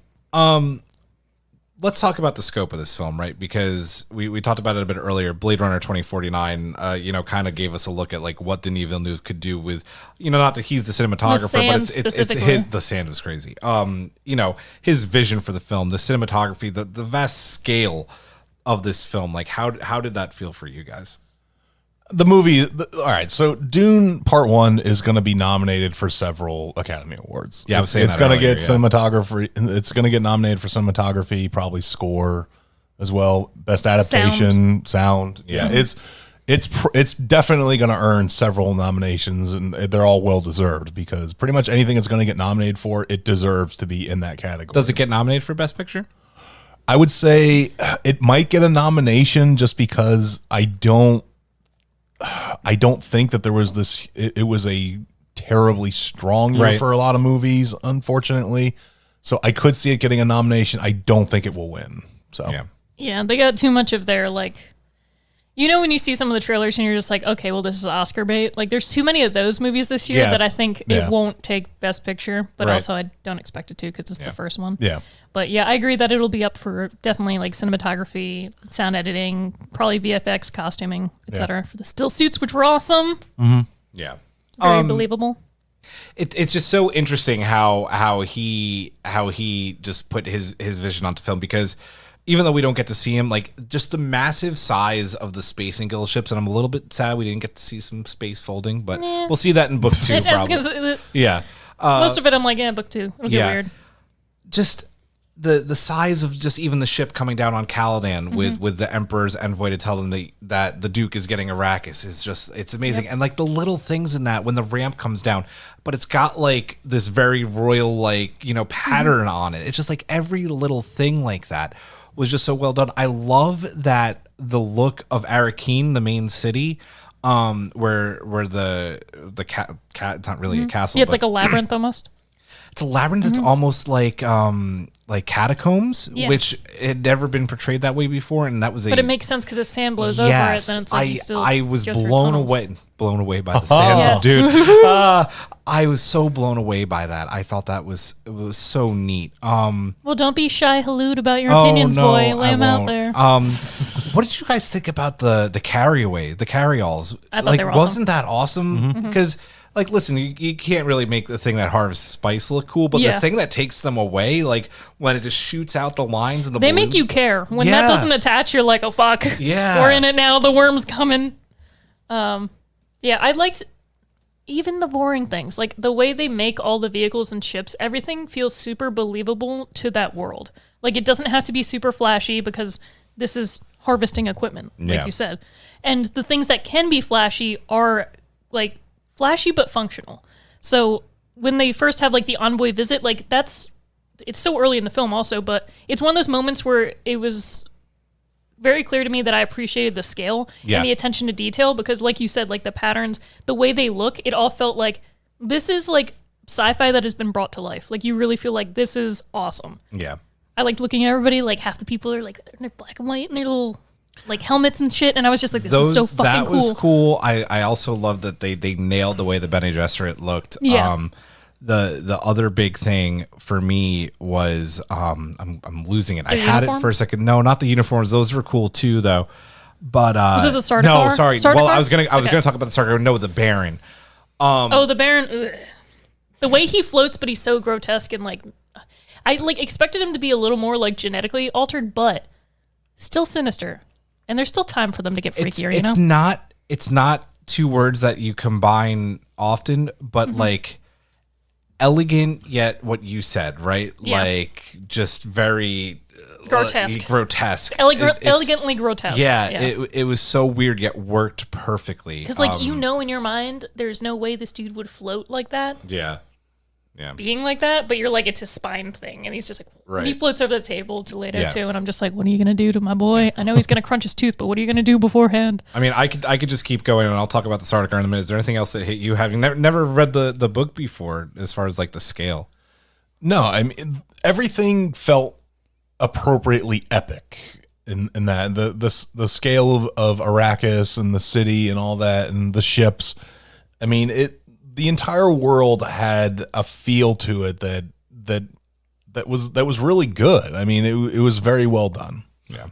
Let's talk about the scope of this film, right? Because we talked about it a bit earlier. Blade Runner 2049, kind of gave us a look at like what Denis Villeneuve could do with, not that he's the cinematographer, but it's his, the sand was crazy. His vision for the film, the cinematography, the vast scale of this film. Like, how did that feel for you guys? The movie, all right, so Dune Part 1 is going to be nominated for several Academy Awards. Yeah, I was saying it's that going to earlier, get cinematography. It's going to get nominated for cinematography, probably score as well, best adaptation, sound. Yeah, it's definitely going to earn several nominations, and they're all well deserved, because pretty much anything it's going to get nominated for, it deserves to be in that category. Does it get nominated for Best Picture? I would say it might get a nomination, just because I don't think that there was this. It was a terribly strong year for a lot of movies, unfortunately. So I could see it getting a nomination. I don't think it will win. So Yeah, they got too much of their like, when you see some of the trailers and you're just like, okay, well, this is Oscar bait. Like, there's too many of those movies this year that I think it won't take Best Picture. But also, I don't expect it to, because it's the first one. Yeah. But yeah, I agree that it'll be up for definitely like cinematography, sound editing, probably VFX, costuming, etc. For the still suits, which were awesome. Mm-hmm. Yeah. Very believable. It's just so interesting how he just put his vision onto film, because even though we don't get to see him, like, just the massive size of the Space and Guild ships, and I'm a little bit sad we didn't get to see some space folding, but we'll see that in book 2 probably. Yeah. Most of it I'm like, book 2. It'll get weird. Just the size of just even the ship coming down on Caladan with the Emperor's envoy to tell them that the Duke is getting Arrakis is just, it's amazing. Yep. And like the little things in that, when the ramp comes down, but it's got like this very royal, like, pattern on it. It's just like every little thing like that was just so well done. I love that the look of Arakeen, the main city, where the cat it's not really a castle. Yeah, it's like a labyrinth almost. It's a labyrinth that's almost like catacombs, which had never been portrayed that way before, and that was But it makes sense because if sand blows over it, then it's like you still I was go through blown away by the sand, Yes. dude. I was so blown away by that. I thought it was so neat. Well, don't be shy, Halud, about your opinions, boy. Lay them out there. What did you guys think about the carryalls? I thought they were awesome. Wasn't that awesome? Because like, listen, you can't really make the thing that harvests spice look cool, but the thing that takes them away, like when it just shoots out the lines and the They balloons, make you care. When that doesn't attach, you're like, oh, fuck. Yeah. We're in it now. The worm's coming. I liked even the boring things. Like the way they make all the vehicles and ships, everything feels super believable to that world. Like it doesn't have to be super flashy because this is harvesting equipment, like you said. And the things that can be flashy are like flashy but functional. So when they first have like the envoy visit, like it's so early in the film also, but it's one of those moments where it was very clear to me that I appreciated the scale and the attention to detail because like you said, like the patterns, the way they look, it all felt like this is like sci-fi that has been brought to life. Like you really feel like this is awesome. Yeah. I liked looking at everybody, like half the people are like, they're black and white and their little like helmets and shit, and I was just like, this is so fucking cool. That was cool. I also love that they nailed the way the Bene Gesserit looked. Yeah. The other big thing for me was I'm losing it. I had uniform? it for a second. No, not the uniforms. Those were cool too, though. But Was this a Sardaukar? No, sorry. Sardaukar? Well, I was gonna talk about the Sardaukar. No, the Baron. The Baron, ugh. The way he floats, but he's so grotesque and like, I like expected him to be a little more like genetically altered, but still sinister. And there's still time for them to get freakier, you know? It's not two words that you combine often, but like elegant yet what you said, right? Yeah. Like just very grotesque. It's Elegantly grotesque. Yeah, it was so weird yet worked perfectly. Because like you know in your mind, there's no way this dude would float like that. Yeah. Being like that, but you're like, it's his spine thing. And he's just like, Right. he floats over the table to later too. And I'm just like, what are you going to do to my boy? I know he's going to crunch his tooth, but what are you going to do beforehand? I mean, I could just keep going and I'll talk about the Sardaukar in a minute. Is there anything else that hit you having never read the book before as far as like the scale? No, I mean, everything felt appropriately epic in that the scale of Arrakis and the city and all that and the ships. I mean, the entire world had a feel to it that was really good. I mean, it was very well done. Yeah.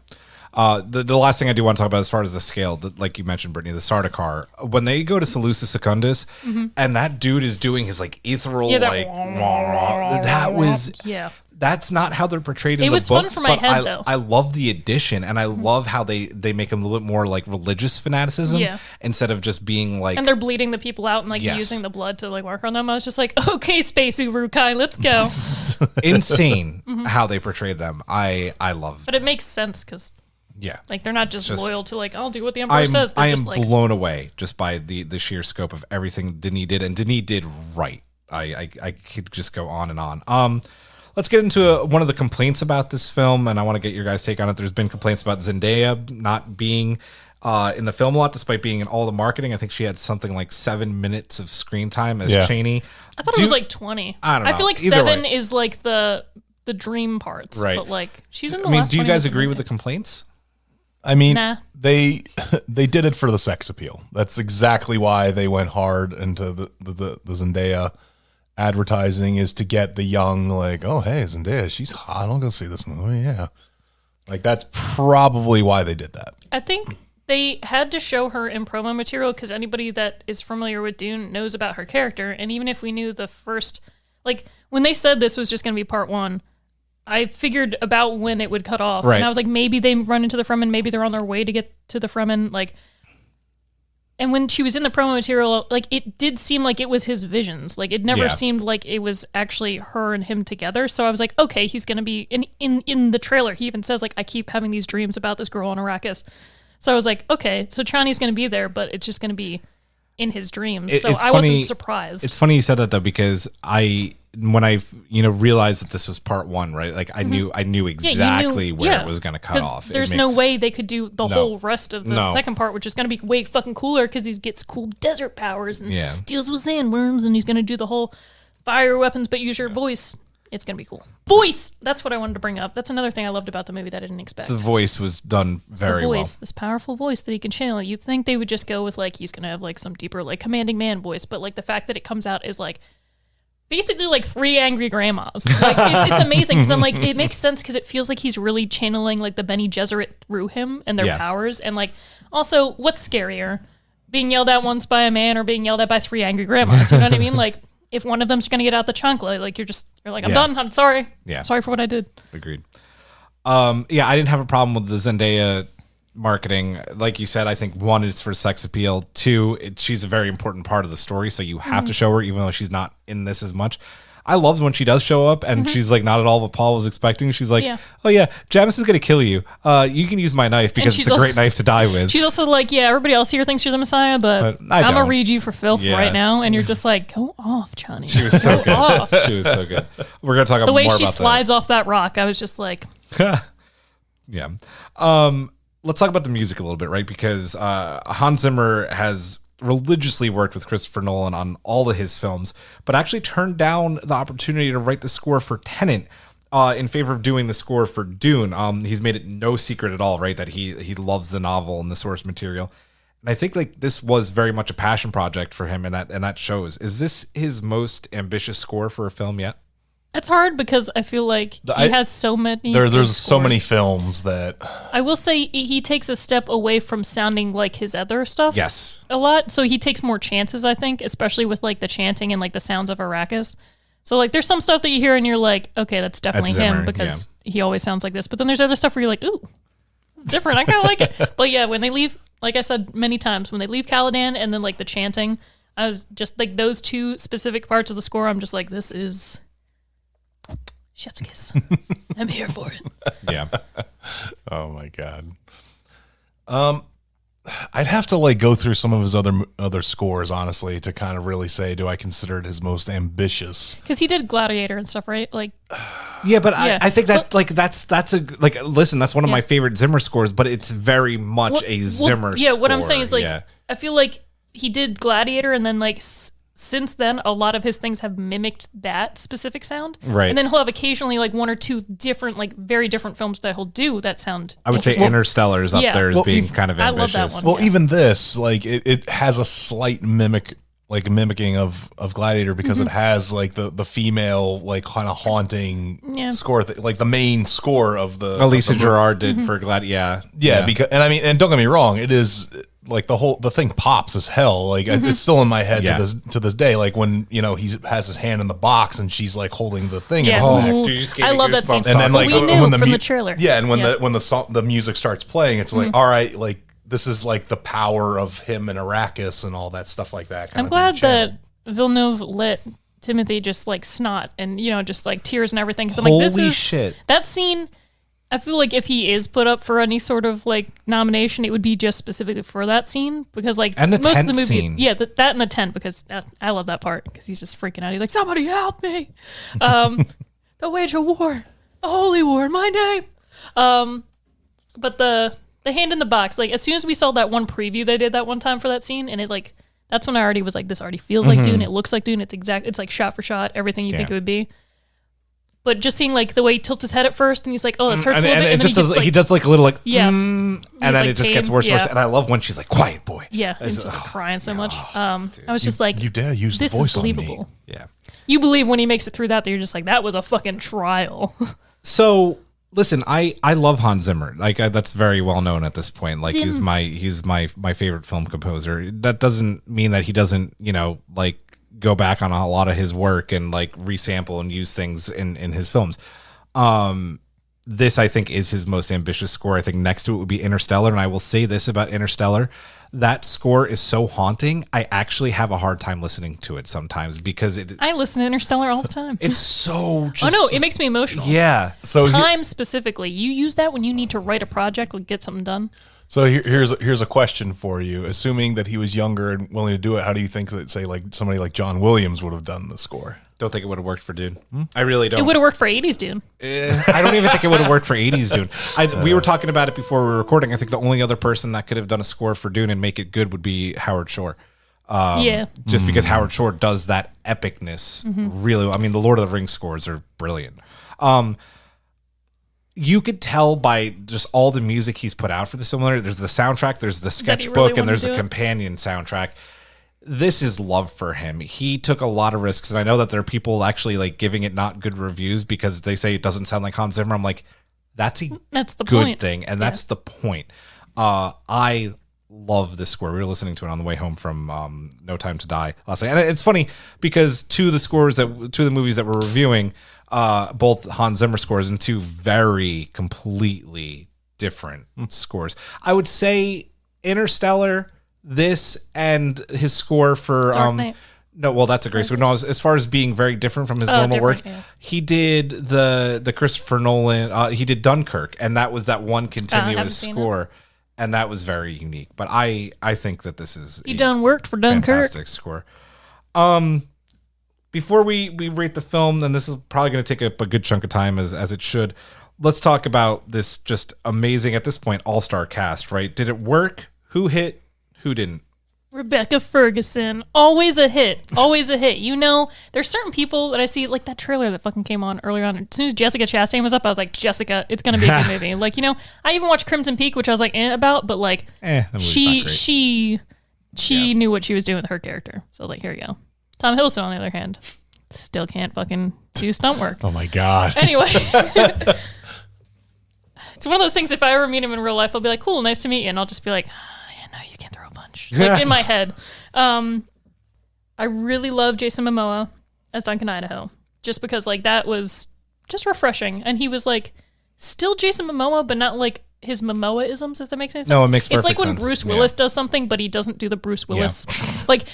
The last thing I do want to talk about as far as the scale, like you mentioned, Brittany, the Sardaukar, when they go to Seleucus Secundus and that dude is doing his like ethereal, that's not how they're portrayed in the books. It was fun for my head, though. I love the addition, and I love how they make him a little bit more like religious fanaticism instead of just being like. And they're bleeding the people out and like using the blood to like work on them. I was just like, okay, Space Urukai, let's go. Insane how they portrayed them. I love. But it makes sense because like they're not just loyal to like, I'll do what the Emperor says. They're I am just like, blown away just by the sheer scope of everything Denis did, and Denis did right. I could just go on and on. Let's get into one of the complaints about this film, and I want to get your guys' take on it. There's been complaints about Zendaya not being in the film a lot, despite being in all the marketing. I think she had something like 7 minutes of screen time as Chani. I thought it was like 20. I don't know. I feel like Either 7 way. is like the dream parts, Right. but like she's in the I mean, last do you 20 guys minutes of agree the with the movie. complaints? I mean, Nah. they did it for the sex appeal. That's exactly why they went hard into the Zendaya advertising, is to get the young, like, oh, hey, Zendaya, she's hot. I'll go see this movie. Yeah. Like, that's probably why they did that. I think they had to show her in promo material because anybody that is familiar with Dune knows about her character. And even if we knew the first, like when they said this was just going to be part 1, I figured about when it would cut off. Right. And I was like, maybe they run into the Fremen. Maybe they're on their way to get to the Fremen. Like, and when she was in the promo material, like it did seem like it was his visions. Like it never seemed like it was actually her and him together. So I was like, okay, he's going to be in the trailer. He even says like, I keep having these dreams about this girl on Arrakis. So I was like, okay, so Chani's going to be there, but it's just going to be in his dreams. It's I funny- wasn't surprised. It's funny you said that though, because when I realized that this was part one, right? Like I knew exactly where it was going to cut off. There's no way they could do the whole rest of the No. second part, which is going to be way fucking cooler because he gets cool desert powers and Yeah. deals with sandworms, and he's going to do the whole fire weapons, but use your voice. It's going to be cool. Voice! That's what I wanted to bring up. That's another thing I loved about the movie that I didn't expect. The voice was done very the well. voice, this powerful voice that he can channel. You'd think they would just go with like he's gonna have like some deeper like commanding man voice, but like the fact that it comes out is like basically like 3 angry grandmas. Like it's amazing because I'm like it makes sense because it feels like he's really channeling like the Bene Gesserit through him and their powers. And like also, what's scarier, being yelled at once by a man or being yelled at by 3 angry grandmas? You know what I mean? Like if one of them's gonna get out the chunk, like you're like I'm done. I'm sorry. Yeah. Sorry for what I did. Agreed. I didn't have a problem with the Zendaya marketing. Like you said, I think 1, it's for sex appeal. 2, she's a very important part of the story, so you have to show her, even though she's not in this as much. I loved when she does show up, and she's like not at all what Paul was expecting. She's like, "Oh yeah, Jamis is gonna kill you. You can use my knife because it's a great knife to die with." She's also like, "Yeah, everybody else here thinks you're the Messiah, but I'm gonna read you for filth right now." And you're just like, "Go off, Johnny." She was so good. She was so good. We're gonna talk about the way more she about slides off that rock. I was just like, yeah. Let's talk about the music a little bit, right? Because Hans Zimmer has religiously worked with Christopher Nolan on all of his films, but actually turned down the opportunity to write the score for Tenet in favor of doing the score for Dune. He's made it no secret at all, right, that he loves the novel and the source material. And I think like this was very much a passion project for him, and that shows. Is this his most ambitious score for a film yet? it's hard because I feel like he has so many. There's so many films that I will say he takes a step away from sounding like his other stuff. Yes, a lot. So he takes more chances, I think, especially with like the chanting and like the sounds of Arrakis. So like there's some stuff that you hear and you're like, okay, that's definitely Zimmer, him because he always sounds like this. But then there's other stuff where you're like, ooh, it's different. I kind of like it. But yeah, when they leave, like I said many times, when they leave Caladan and then like the chanting, I was just like those 2 specific parts of the score. I'm just like, this is chef's kiss. I'm here for it. yeah. Oh my god. I'd have to like go through some of his other scores, honestly, to kind of really say, do I consider it his most ambitious? Because he did Gladiator and stuff, right? Like, yeah, but I think that like that's a like listen, that's one of my favorite Zimmer scores, but it's very much a Zimmer. Yeah, score. what I'm saying is like I feel like he did Gladiator, and then like since then a lot of his things have mimicked that specific sound, right? And then he'll have occasionally like 1 or 2 different, like very different films that he'll do that sound. I would say Interstellar is up there as being kind of ambitious. I love that one. Well, even this, like it has a slight mimicking of Gladiator because it has like the female like kind of haunting score, like the main score of the Alicia Gerard did for Gladiator. Yeah, because and don't get me wrong, it is like the thing pops as hell. Like it's still in my head to this day. Like when he has his hand in the box and she's like holding the thing. Yes. In his neck. Dude, you just gave I me love that scene. goosebumps. And then like we knew when from the trailer. Yeah, and when the music starts playing, it's like all right, like this is like the power of him and Arrakis and all that stuff like that. I'm glad that Villeneuve let Timothy just like snot and just like tears and everything, because I'm like, this is shit. That scene. I feel like if he is put up for any sort of like nomination, it would be just specifically for that scene, because like and the most tent of the movie, scene. that and the tent, because I love that part because he's just freaking out. He's like, somebody help me! The wage of war, the holy war in my name. But the hand in the box, like as soon as we saw that one preview they did that one time for that scene, and it like that's when I already was like, this already feels like Dune. It looks like Dune. It's like shot for shot everything you think it would be. But just seeing like the way he tilts his head at first, and he's like, "Oh, this hurts a little bit," and then he does like a little like, and then like, it just gets worse and worse. And I love when she's like, "Quiet, boy." Yeah, and just like crying so much. I was just like, you dare use the this voice is believable. on me. Yeah. You believe when he makes it through that you're just like, that was a fucking trial. So listen, I love Hans Zimmer. Like that's very well known at this point. Like he's my favorite film composer. That doesn't mean that he doesn't like go back on a lot of his work and like resample and use things in his films. This I think is his most ambitious score. I think next to it would be Interstellar, and I will say this about Interstellar: that score is so haunting. I actually have a hard time listening to it sometimes because I listen to Interstellar all the time. it's so just, oh no, it makes me emotional. Yeah. So Time specifically, you use that when you need to write a project, like get something done. So here's a question for you. Assuming that he was younger and willing to do it, how do you think that, say, like somebody like John Williams would have done the score? Don't think it would have worked for Dune. I really don't. It would have worked for 80s Dune. I don't even think it would have worked for 80s Dune. We were talking about it before we were recording. I think the only other person that could have done a score for Dune and make it good would be Howard Shore. Just because Howard Shore does that epicness really. I mean, the Lord of the Rings scores are brilliant. You could tell by just all the music he's put out for the similar. There's the soundtrack, there's the sketchbook, and there's a companion soundtrack. This is love for him. He took a lot of risks, and I know that there are people actually like giving it not good reviews because they say it doesn't sound like Hans Zimmer. I'm like, that's the good point. thing, and that's the point. I love this score. We were listening to it on the way home from No Time to Die last night, and it's funny because two of the movies that we're reviewing, both Hans Zimmer scores and two very completely different scores. I would say Interstellar. This and his score for no, well, that's a great score. No, as far as being very different from his normal work, he did the Christopher Nolan. He did Dunkirk, and that was that one continuous score, and that was very unique. But I think that this is done worked for Dunkirk. Fantastic score. Before we rate the film, and this is probably going to take up a good chunk of time as it should. Let's talk about this just amazing at this point all-star cast. Right? Did it work? Who hit? Who didn't? Rebecca Ferguson. Always a hit. Always a hit. You know, there's certain people that I see, like that trailer that fucking came on earlier on. As soon as Jessica Chastain was up, I was like, Jessica, it's going to be a good movie. Like, you know, I even watched Crimson Peak, which I was like, about, but like, she knew what she was doing with her character. So I was like, here you go. Tom Hiddleston, on the other hand, still can't fucking do stunt work. Oh my God. Anyway. It's one of those things, if I ever meet him in real life, I'll be like, cool, nice to meet you. And I'll just be like, you can't throw a punch. Like in my head. I really love Jason Momoa as Duncan Idaho. Just because like that was just refreshing. And he was like still Jason Momoa, but not like his Momoa-isms, if that makes any sense. No, it makes perfect sense. It's like when Bruce Willis does something, but he doesn't do the Bruce Willis. Like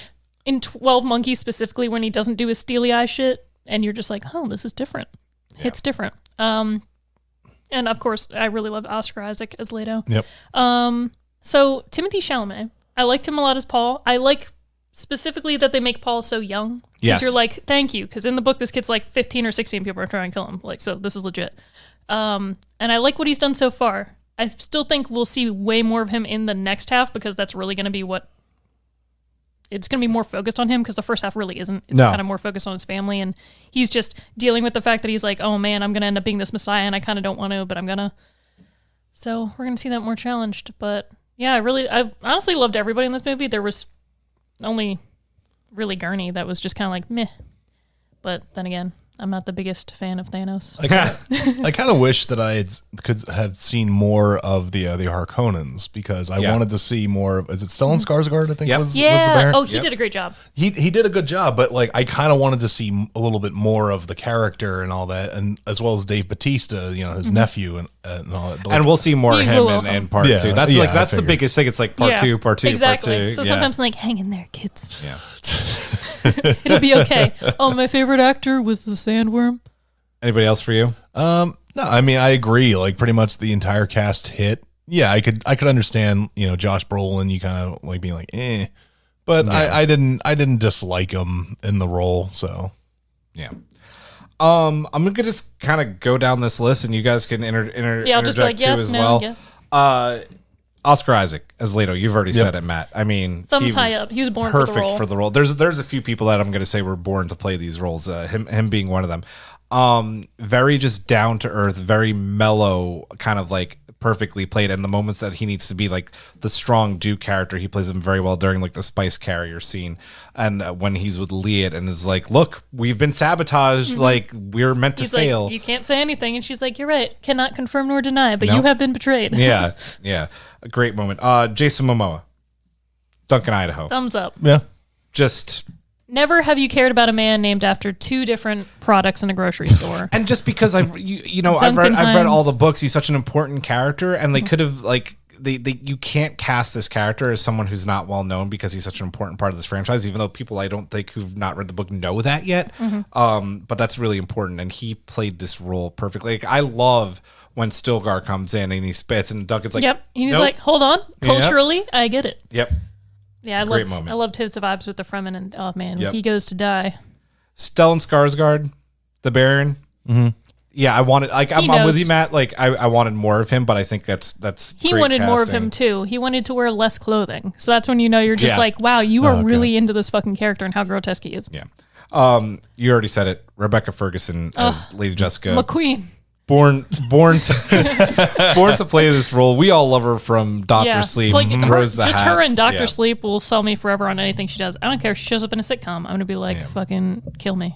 in 12 Monkeys specifically, when he doesn't do his steely eye shit, and you're just like, oh, this is different. It's different. And of course, I really love Oscar Isaac as Leto. Yep. So Timothée Chalamet, I liked him a lot as Paul. I like specifically that they make Paul so young. Yes. You're like, thank you. Because in the book, this kid's like 15 or 16 people are trying to kill him. Like, so this is legit. And I like what he's done so far. I still think we'll see way more of him in the next half because that's really going to be it's going to be more focused on him because the first half really isn't. It's kind of more focused on his family. And he's just dealing with the fact that he's like, oh man, I'm going to end up being this messiah and I kind of don't want to, but I'm going to. So we're going to see that more challenged. But yeah, I honestly loved everybody in this movie. There was only really Gurney that was just kind of like meh. But then again, I'm not the biggest fan of Thanos. I kind of wish that I could have seen more of the Harkonnens because I wanted to see more of. Is it Stellan Skarsgård? I think was the Baron. Oh, he did a great job. He did a good job, but like I kind of wanted to see a little bit more of the character and all that, and as well as Dave Bautista, you know, his nephew and all that. And we'll see more of him in part two. That's the biggest thing. It's like part two, exactly. Part two. So sometimes I'm like, hang in there, kids. Yeah. It'll be okay. Oh, my favorite actor was the Sandworm. Anybody else for you? No, I mean I agree. Like pretty much the entire cast hit. Yeah, I could understand, you know, Josh Brolin. You kind of like being like, but I didn't dislike him in the role. So yeah. I'm gonna just kind of go down this list, and you guys can I'll just be like, yes, as no, well. Yeah. Oscar Isaac as Leto. You've already said it, Matt. I mean, thumbs high up. He was born perfect for the role. There's a few people that I'm going to say were born to play these roles. Him being one of them. Very just down to earth, very mellow, kind of like perfectly played. And the moments that he needs to be like the strong Duke character, he plays them very well during like the spice carrier scene, and when he's with Liet and is like, "Look, we've been sabotaged. Like we're meant to fail. Like, you can't say anything." And she's like, "You're right. Cannot confirm nor deny, but you have been betrayed." Yeah. A great moment. Jason Momoa, Duncan Idaho. Thumbs up. Yeah. Just never have you cared about a man named after two different products in a grocery store. And just because I've read all the books, he's such an important character, and they could have like you can't cast this character as someone who's not well known because he's such an important part of this franchise, even though people I don't think who've not read the book know that yet. But that's really important, and he played this role perfectly. Like, I love when Stilgar comes in and he spits, and Duncan's like, yep. He's nope. like, hold on. Culturally, I get it. Yep. Yeah, Great moment. I loved his vibes with the Fremen, and oh man, Yep. he goes to die. Stellan Skarsgård, the Baron. Mm-hmm. Yeah, I wanted, like, I'm with you, Matt. Like, I wanted more of him, but I think that's he great wanted casting. more of him too. He wanted to wear less clothing, so that's when you know you're just like, wow, you are really into this fucking character and how grotesque he is. Yeah. You already said it. Rebecca Ferguson as Lady Jessica, McQueen. born to play this role. We all love her from Doctor Sleep. Like, Rose the just Hat. her and Doctor Yeah. Sleep will sell me forever on anything she does. I don't care if she shows up in a sitcom. I'm gonna be like, fucking kill me.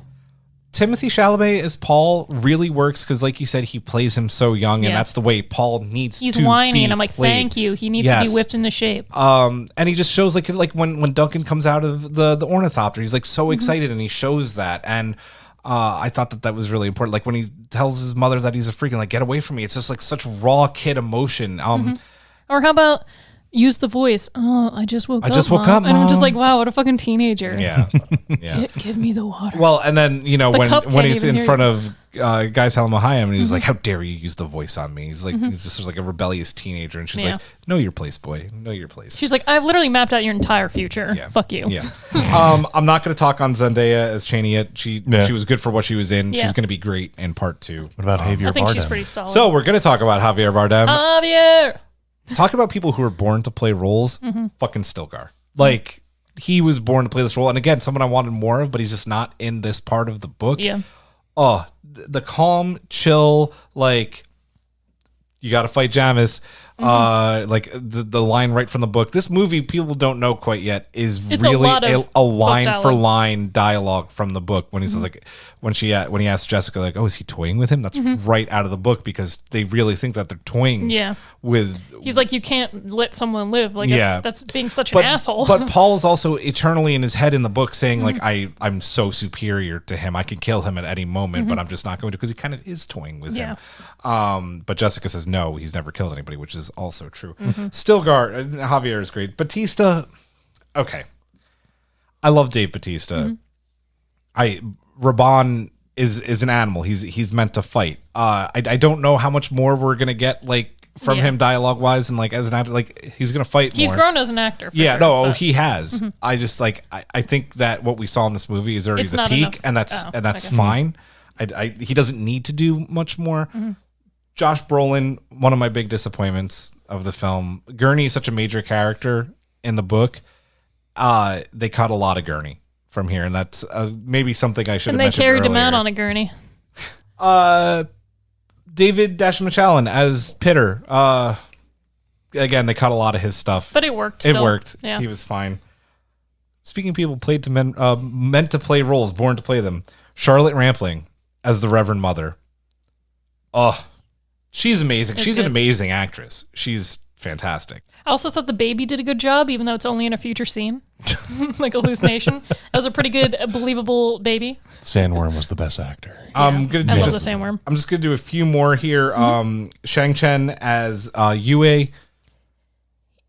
Timothy Chalamet as Paul really works because, like you said, he plays him so young, and that's the way Paul needs He's to whiny, be and I'm like, played. thank you. He needs to be whipped into shape. And he just shows like when Duncan comes out of the ornithopter, he's like so excited, and he shows that. And I thought that was really important. Like when he tells his mother that he's a freak and like, get away from me. It's just like such raw kid emotion. Or how about use the voice? Oh, I just woke up. Mom. And I'm just like, wow, what a fucking teenager. Yeah. Give me the water. Well, and then when he's in front of Guy Salma-Hayek, and he's like, "How dare you use the voice on me?" He's like, he's just like a rebellious teenager, and she's like, "Know your place, boy. Know your place." She's like, I've literally mapped out your entire future. Yeah. Fuck you. Yeah. I'm not going to talk on Zendaya as Chaney yet. She was good for what she was in. Yeah. She's going to be great in part 2. What about Javier I think Bardem? she's pretty solid. So we're going to talk about Javier Bardem. Javier. Talk about people who are born to play roles. Fucking Stilgar. Like, he was born to play this role. And again, someone I wanted more of, but he's just not in this part of the book. Yeah. Oh, the calm, chill, like, you got to fight Jamis. Like the line right from the book. This movie, people don't know quite yet, is It's really a line for line dialogue from the book. When he says like when he asks Jessica like, "Oh, is he toying with him?" That's right out of the book because they really think that they're toying. Yeah. With He's like, you can't let someone live. Like, that's being such an but, asshole. But Paul's also eternally in his head in the book saying like, I'm so superior to him. I can kill him at any moment, but I'm just not going to because he kind of is toying with him. But Jessica says no, he's never killed anybody, which is also true. Stilgar, Javier is great. Batista, okay. I love Dave Batista. Raban is an animal. He's meant to fight. I don't know how much more we're gonna get like from him dialogue wise and like as an actor. Like he's gonna fight. He's more. grown as an actor. For sure, no, he has. I just like I think that what we saw in this movie is already It's the not peak, enough. and that's fine. He doesn't need to do much more. Josh Brolin, one of my big disappointments of the film. Gurney is such a major character in the book. They cut a lot of Gurney from here, and that's maybe something I should have mentioned earlier. And they carried him out on a gurney. David Dashmachallan as Pitter. Again, they cut a lot of his stuff. But it worked still. It worked. Yeah. He was fine. Speaking of people played to meant to play roles, born to play them, Charlotte Rampling as the Reverend Mother. Oh, she's amazing. She's an amazing actress. She's fantastic. I also thought the baby did a good job, even though it's only in a future scene, like a hallucination. That was a pretty good, believable baby. Sandworm was the best actor. I'm gonna do I love the sandworm. I'm just gonna do a few more here. Shang Chen as Yue.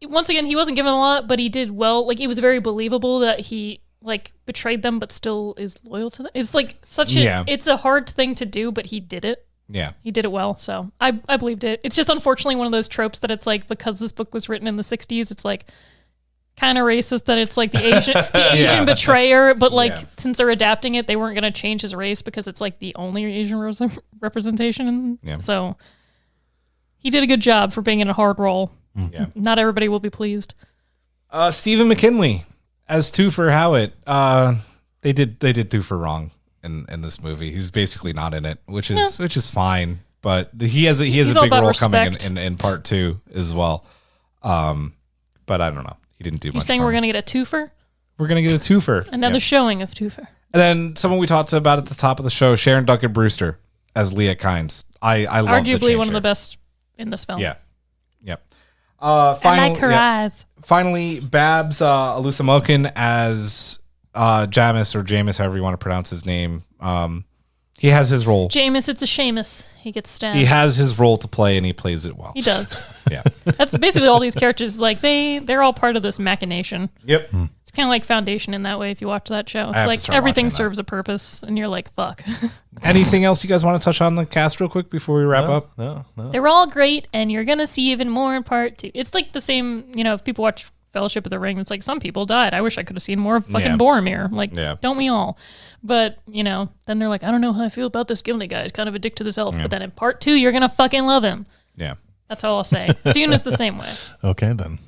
Once again, he wasn't given a lot, but he did well. Like, it was very believable that he like betrayed them, but still is loyal to them. It's like it's a hard thing to do, but he did it. Yeah. He did it well, so I believed it. It's just unfortunately one of those tropes that it's like, because this book was written in the 60s, it's like kind of racist that it's like the Asian betrayer, but like since they're adapting it, they weren't going to change his race because it's like the only Asian representation. So he did a good job for being in a hard role. Yeah. Not everybody will be pleased. Stephen McKinley as Twofer Howitt. They did Twofer wrong in this movie. He's basically not in it, which is fine. But he has a big role coming in part 2 as well. But I don't know. He didn't do much. You saying we're gonna get a twofer? We're gonna get a twofer. Another showing of Twofer. And then someone we talked about at the top of the show, Sharon Duncan Brewster as Leah Kynes. I love arguably one of the best in this film. Yeah. Yep. I like her eyes. Finally, Babs Alusamokin as Jamis or Jamis, however you want to pronounce his name. He has his role. Jamis, it's a Seamus. He gets stabbed. He has his role to play, and he plays it well. He does. Yeah. That's basically all these characters. Like they're all part of this machination. Yep. It's kind of like Foundation in that way. If you watch that show, have to it's start like everything watching that. serves a purpose, and you're like, fuck. Anything else you guys want to touch on the cast real quick before we wrap up? No. They're all great, and you're gonna see even more in part 2. It's like the same, if people watch Fellowship of the Ring, it's like some people died. I wish I could have seen more of fucking Yeah. Boromir. Like, Yeah. don't we all? But then they're like, I don't know how I feel about this Gimli guy. He's kind of a dick to this elf. But then in part 2, you're gonna fucking love him. Yeah. That's all I'll say. Dune is the same way. Okay, then.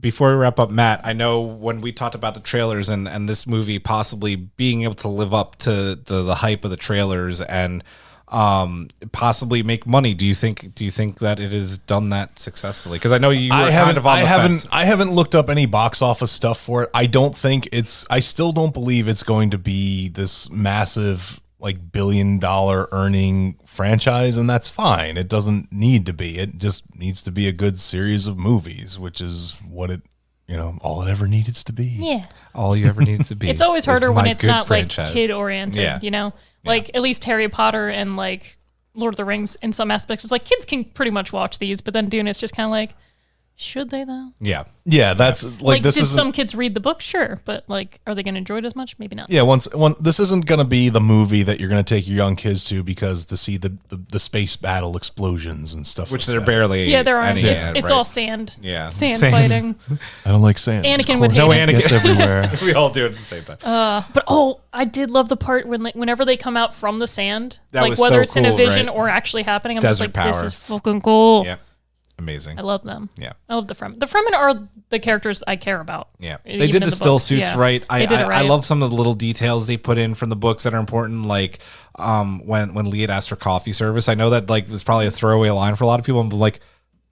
Before we wrap up, Matt, I know when we talked about the trailers and this movie possibly being able to live up to the hype of the trailers and possibly make money. Do you think that it has done that successfully? Because I know you were kind of on the fence. I haven't looked up any box office stuff for it. I still don't believe it's going to be this massive like $1 billion earning franchise, and that's fine. It doesn't need to be. It just needs to be a good series of movies, which is what it all it ever needed to be. Yeah. All you ever need to be. It's always harder is when my it's good not franchise. like kid oriented, Yeah. Like at least Harry Potter and like Lord of the Rings in some aspects. It's like kids can pretty much watch these, but then Dune, it's just kind of like, should they though? Yeah. Yeah, that's like this did is some kids read the book? Sure, but like, are they going to enjoy it as much? Maybe not. yeah. Once this isn't going to be the movie that you're going to take your young kids to because to see the space battle explosions and stuff, Which like they're that. barely. Yeah, there aren't. any, It's right? all sand. Yeah. Sand Sand. fighting. I don't like sand. Anakin Of would course, hate it it. gets everywhere. We all do it at the same time. But I did love the part whenever they come out from the sand, That like was whether so it's in a cool, vision right? or actually happening. I'm Desert just like, power. this is fucking cool. Yeah. Amazing. I love them. Yeah. I love the Fremen. The Fremen are the characters I care about. Yeah, Even they did in the still books. suits Yeah. right. They did it I right. love some of the little details they put in from the books that are important. Like when Lee had asked for coffee service, I know that like was probably a throwaway line for a lot of people. I'm like,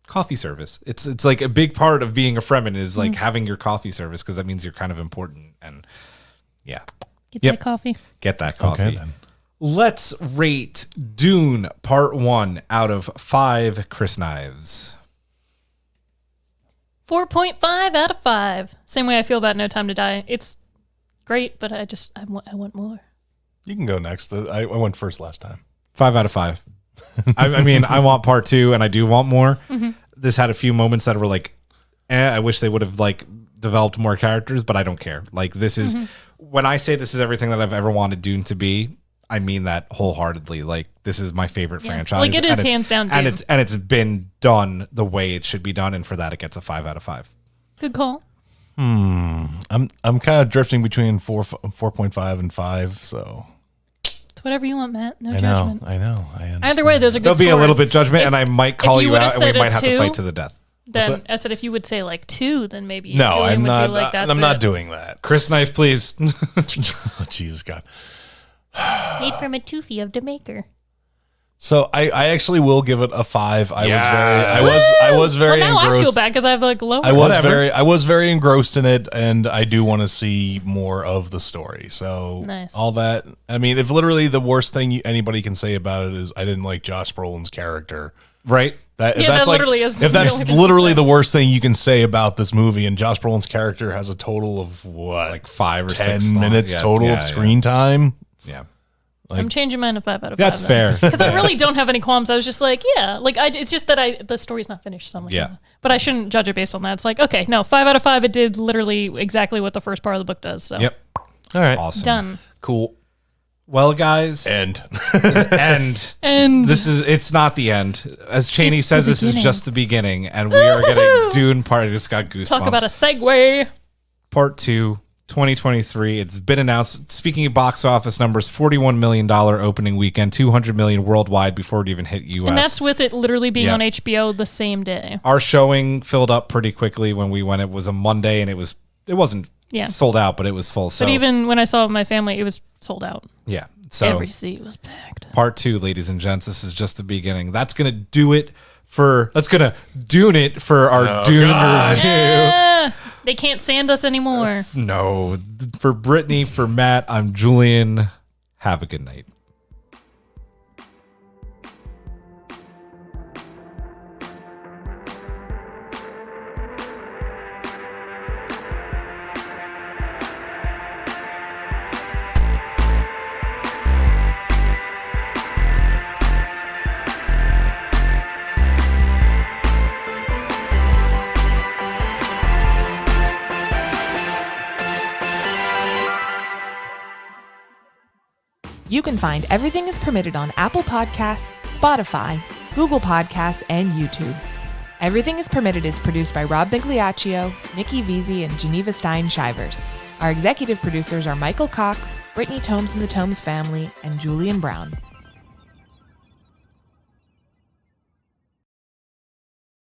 coffee service. It's like a big part of being a Fremen is like having your coffee service because that means you're kind of important. And yeah, Get Yep. that coffee. get that coffee. Okay, then. Let's rate Dune Part 1 out of 5 Chris Knives. 4.5 out of 5. Same way I feel about No Time to Die. It's great, but I want more. You can go next. I went first last time. 5 out of 5. I mean, I want part 2 and I do want more. Mm-hmm. This had a few moments that were like, I wish they would have like developed more characters, but I don't care. Like this is, when I say this is everything that I've ever wanted Dune to be, I mean that wholeheartedly. Like this is my favorite franchise. Like, it is and it's- hands down And Dune. it's been done the way it should be done. And for that, it gets a 5 out of 5. Good call. I'm kind of drifting between 4.5 and 5. So It's whatever you want, Matt. No I judgment. know. I understand. Either way, those are good There'll be a little scores. bit judgment, If- and I might if call you you would've out, and we said a might have to 2, fight to the death. Then I said if you would say like 2, then maybe No, Julian I'm would not. be like, that's I'm not it. doing that. Chris Knife, please. Oh, Jesus God. Made from a toofy of the maker. So I actually will give it a 5. I Yes. was very Well, now I feel engrossed. bad because I have like lower. I Whatever. was very engrossed in it, and I do want to see more of the story. So Nice. all that. I mean, if literally the worst thing anybody can say about it is I didn't like Josh Brolin's character. Right? If Yeah, that's that literally is if that's the only thing literally to say. the worst thing you can say about this movie, and Josh Brolin's character has a total of what, Like 5 or 10 6 long. minutes Yeah, total yeah, of screen time. Yeah. I'm changing mine to 5 out of 5. That's fair. Because I really don't have any qualms. I was just like, yeah, like it's just that the story's not finished. So I'm like, Yeah. But I shouldn't judge it based on that. It's like, okay, no, 5 out of 5. It did literally exactly what the first part of the book does. So Yep. All right, Awesome. done. cool. Well, guys, And And it's not the end. As Cheney It's says, the this is beginning. just the beginning, and we are getting Dune part. I just got goosebumps. talk about a segue. Part 2, 2023. It's been announced. Speaking of box office numbers, $41 million opening weekend, $200 million worldwide before it even hit US. And that's with it literally being Yeah. on HBO the same day. Our showing filled up pretty quickly when we went. It was a Monday, and it wasn't Yeah. sold out, but it was full. So But even when I saw it with my family, it was sold out. yeah. So Every seat was packed. part 2, ladies and gents. This is just the beginning. That's gonna do it for. That's gonna Dune it for our Dune review. They can't sand us anymore. No, for Brittany, for Matt, I'm Julian. Have a good night. You can find Everything is Permitted on Apple Podcasts, Spotify, Google Podcasts, and YouTube. Everything is Permitted is produced by Rob Bigliaccio, Nikki Veazey, and Geneva Stein-Shivers. Our executive producers are Michael Cox, Brittany Tomes and the Tomes family, and Julian Brown.